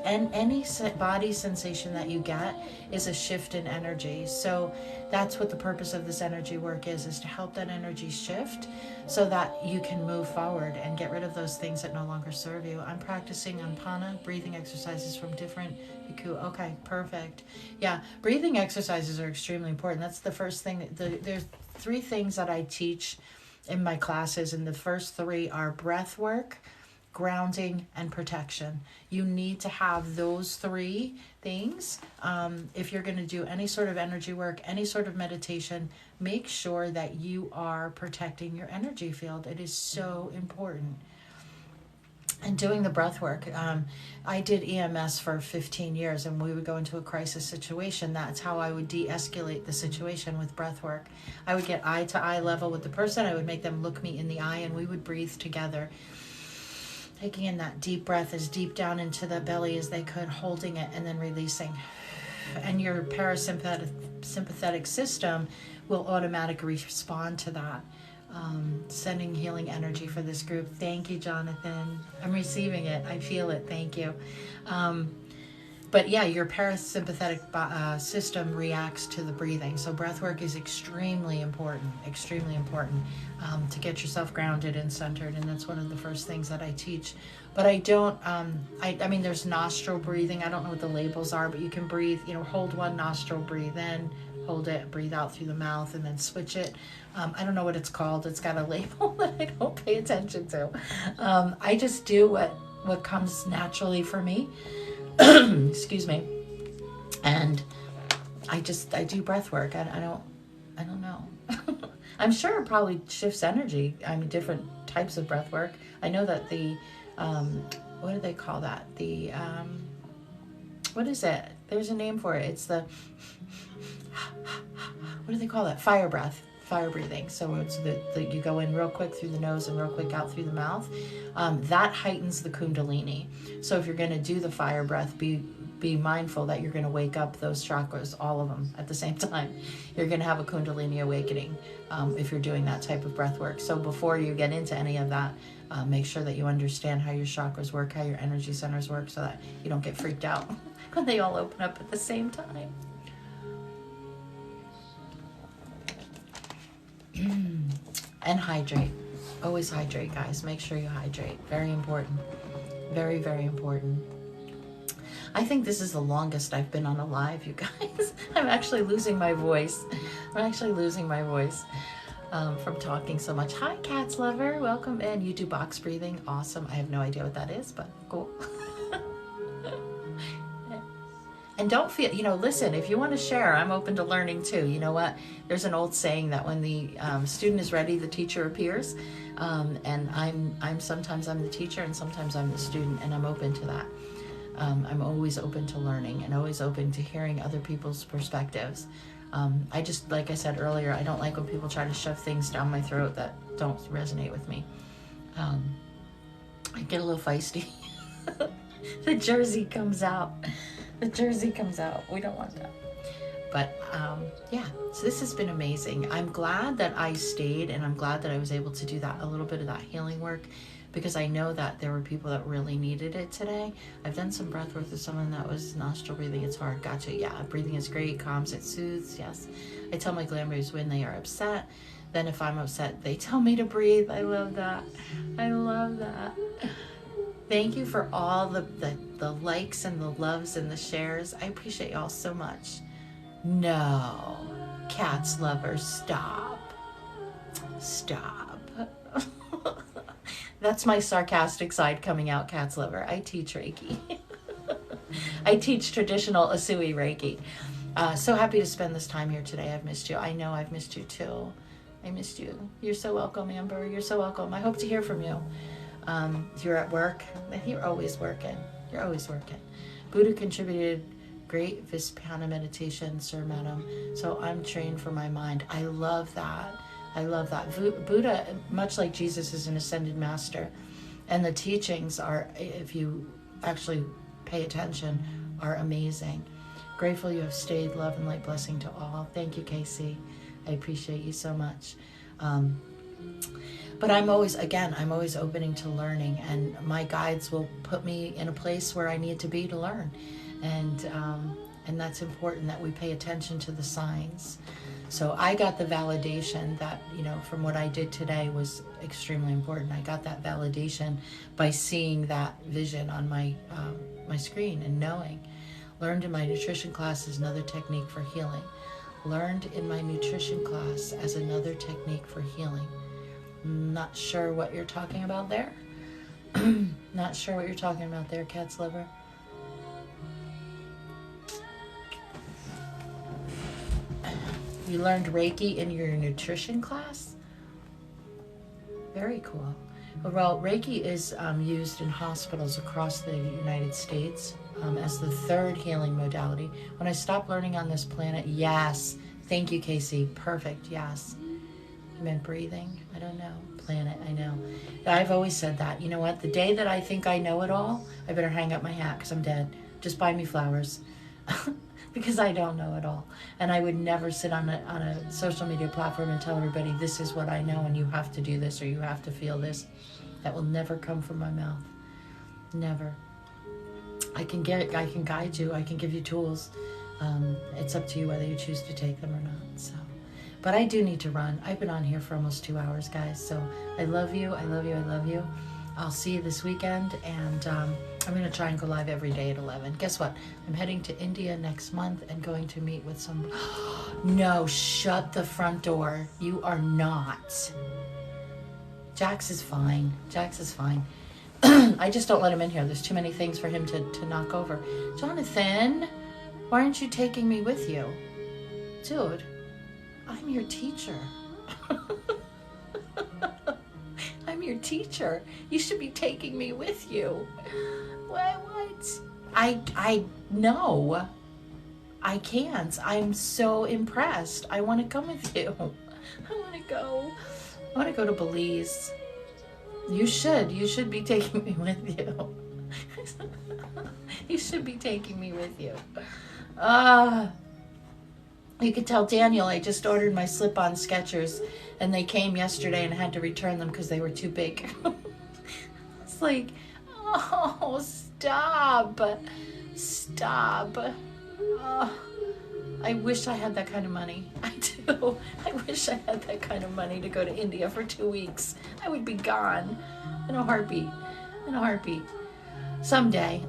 Speaker 1: and any body sensation that you get is a shift in energy. So that's what the purpose of this energy work is to help that energy shift so that you can move forward and get rid of those things that no longer serve you. I'm practicing Anpana, breathing exercises from different Bhikkhu. Okay, perfect. Yeah, breathing exercises are extremely important. That's the first thing. There's 3 things that I teach in my classes, and the first 3 are breath work, grounding, and protection. You need to have those three things. If you're going to do any sort of energy work, any sort of meditation, make sure that you are protecting your energy field. It is so important. And doing the breath work. I did EMS for 15 years, and we would go into a crisis situation. That's how I would de-escalate the situation with breath work. I would get eye to eye level with the person. I would make them look me in the eye, and we would breathe together. Taking in that deep breath as deep down into the belly as they could, holding it, and then releasing. And your sympathetic system will automatically respond to that. Sending healing energy for this group. Thank you, Jonathan. I'm receiving it. I feel it. Thank you. But yeah, your parasympathetic system reacts to the breathing. So breath work is extremely important to get yourself grounded and centered. And that's one of the first things that I teach. But I don't, I mean, there's nostril breathing. I don't know what the labels are, but you can breathe, hold one nostril, breathe in, hold it, breathe out through the mouth, and then switch it. I don't know what it's called. It's got a label that I don't pay attention to. I just do what comes naturally for me. Excuse me. And I do breath work. I don't know. I'm sure it probably shifts energy. I mean, different types of breath work. I know that the, what do they call that? The, what is it? There's a name for it. It's the, what do they call that? Fire breath. Fire breathing. So it's the you go in real quick through the nose and real quick out through the mouth. That heightens the Kundalini. So if you're going to do the fire breath, be mindful that you're going to wake up those chakras, all of them at the same time. You're going to have a Kundalini awakening if you're doing that type of breath work. So before you get into any of that, make sure that you understand how your chakras work, how your energy centers work, so that you don't get freaked out when they all open up at the same time. And hydrate. Always hydrate, guys. Make sure you hydrate. Very important. Very, very important. I think this is the longest I've been on a live, you guys. I'm actually losing my voice. From talking so much. Hi, Cats Lover. Welcome in. You do box breathing. Awesome. I have no idea what that is, but cool. And don't feel, listen, if you want to share, I'm open to learning too. You know what? There's an old saying that when the student is ready, the teacher appears. And I'm sometimes I'm the teacher and sometimes I'm the student, and I'm open to that. I'm always open to learning and always open to hearing other people's perspectives. I just, like I said earlier, I don't like when people try to shove things down my throat that don't resonate with me. I get a little feisty. The Jersey comes out. The Jersey comes out. We don't want that. But yeah, so this has been amazing. I'm glad that I stayed, and I'm glad that I was able to do that, a little bit of that healing work, because I know that there were people that really needed it today. I've done some breath work with someone that was nostril breathing. It's hard. Gotcha. Yeah, breathing is great. Calms, it soothes. Yes. I tell my glamours when they are upset. Then if I'm upset, they tell me to breathe. I love that. I love that. Thank you for all the likes and the loves and the shares. I appreciate y'all so much. No, Cats Lover, stop. Stop. That's my sarcastic side coming out, Cats Lover. I teach Reiki. I teach traditional Usui Reiki. So happy to spend this time here today. I've missed you. I know I've missed you too. I missed you. You're so welcome, Amber. You're so welcome. I hope to hear from you. You're at work. You're always working. You're always working. Buddha contributed great Vipassana meditation, sir, madam. So I'm trained for my mind. I love that. I love that. Buddha, much like Jesus, is an ascended master. And the teachings are, if you actually pay attention, are amazing. Grateful you have stayed. Love and light blessing to all. Thank you, Casey. I appreciate you so much. But I'm always opening to learning, and my guides will put me in a place where I need to be to learn. And that's important, that we pay attention to the signs. So I got the validation that, from what I did today was extremely important. I got that validation by seeing that vision on my screen and knowing. Learned in my nutrition class is another technique for healing. Learned in my nutrition class as another technique for healing. Not sure what you're talking about there. Not sure what you're talking about there, cat's liver. You learned Reiki in your nutrition class? Very cool. Well, Reiki is used in hospitals across the United States as the third healing modality. When I stopped learning on this planet, yes. Thank you, Casey. Perfect, yes. You meant breathing? I don't know. Planet, I know. I've always said that. You know what? The day that I think I know it all, I better hang up my hat because I'm dead. Just buy me flowers. Because I don't know it all. And I would never sit on a social media platform and tell everybody, this is what I know and you have to do this or you have to feel this. That will never come from my mouth. Never. I can guide you. I can give you tools. It's up to you whether you choose to take them or not. So, but I do need to run. I've been on here for almost 2 hours, guys. So I love you. I love you. I love you. I'll see you this weekend, and I'm going to try and go live every day at 11. Guess what? I'm heading to India next month and going to meet with some... No, shut the front door. You are not. Jax is fine. Jax is fine. I just don't let him in here. There's too many things for him to knock over. Jonathan, why aren't you taking me with you? Dude, I'm your teacher. I'm your teacher. You should be taking me with you. What? I know. I can't. I'm so impressed. I want to come with you. I want to go. I want to go to Belize. You should. You should be taking me with you. You should be taking me with you. You could tell Daniel I just ordered my slip-on Skechers and they came yesterday and I had to return them because they were too big. It's like, oh, stop. Stop. Oh, I wish I had that kind of money. I do. I wish I had that kind of money to go to India for 2 weeks. I would be gone in a heartbeat. In a heartbeat. Someday.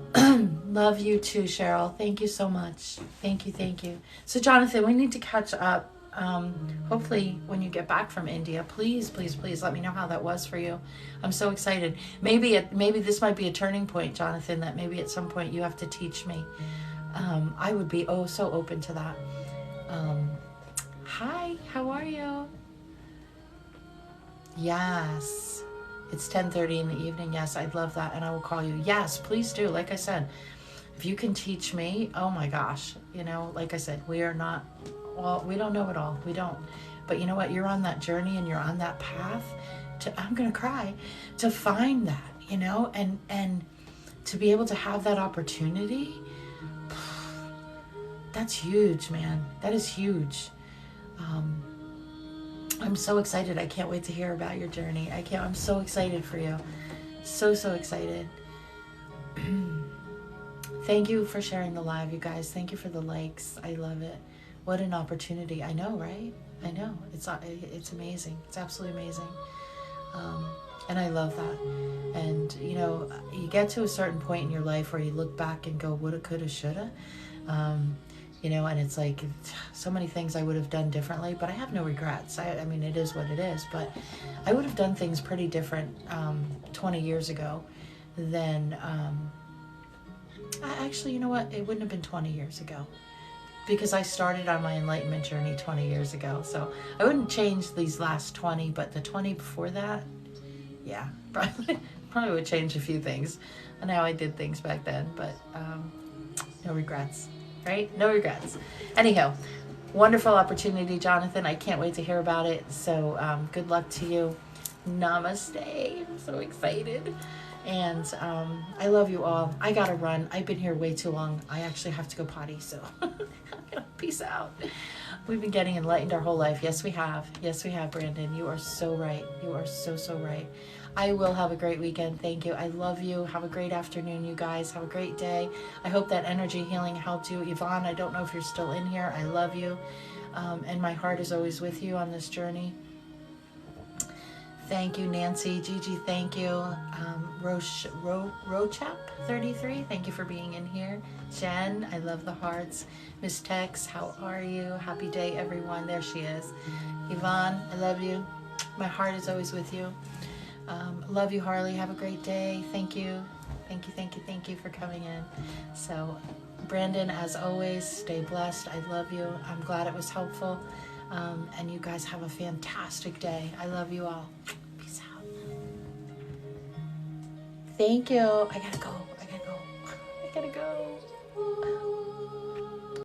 Speaker 1: Love you too, Cheryl. Thank you so much. Thank you, thank you. So, Jonathan, we need to catch up. Hopefully, when you get back from India, please, please, please let me know how that was for you. I'm so excited. Maybe this might be a turning point, Jonathan, that maybe at some point you have to teach me. I would be so open to that. Hi, how are you? Yes. It's 10:30 in the evening. Yes, I'd love that. And I will call you. Yes, please do. Like I said, if you can teach me, oh my gosh, like I said, we are not, well, we don't know it all. We don't. But you know what? You're on that journey and you're on that path I'm going to cry, to find that, and to be able to have that opportunity. That's huge, man. That is huge. I'm so excited. I can't wait to hear about your journey. I'm so excited for you. So excited. Thank you for sharing the live, you guys. Thank you for the likes. I love it. What an opportunity. I know, right? I know. It's amazing. It's absolutely amazing. And I love that. And, you get to a certain point in your life where you look back and go, woulda, coulda, shoulda. And it's like so many things I would have done differently, but I have no regrets. I mean, it is what it is, but I would have done things pretty different 20 years ago than, actually, you know what? It wouldn't have been 20 years ago because I started on my enlightenment journey 20 years ago. So I wouldn't change these last 20, but the 20 before that, yeah, probably would change a few things on how I did things back then, but no regrets. Right? No regrets. Anyhow, wonderful opportunity, Jonathan. I can't wait to hear about it. So good luck to you. Namaste. I'm so excited. And I love you all. I gotta run. I've been here way too long. I actually have to go potty, so peace out. We've been getting enlightened our whole life. Yes, we have. Yes, we have, Brandon. You are so right. You are so right. I will have a great weekend. Thank you. I love you. Have a great afternoon, you guys. Have a great day. I hope that energy healing helped you. Yvonne, I don't know if you're still in here. I love you. And my heart is always with you on this journey. Thank you, Nancy. Gigi, thank you. Rochap 33, thank you for being in here. Jen, I love the hearts. Miss Tex, how are you? Happy day, everyone. There she is. Yvonne, I love you. My heart is always with you. Love you, Harley. Have a great day. Thank you. Thank you, thank you, thank you for coming in. So, Brandon, as always, stay blessed. I love you. I'm glad it was helpful. And you guys have a fantastic day. I love you all. Peace out. Thank you. I gotta go. I gotta go.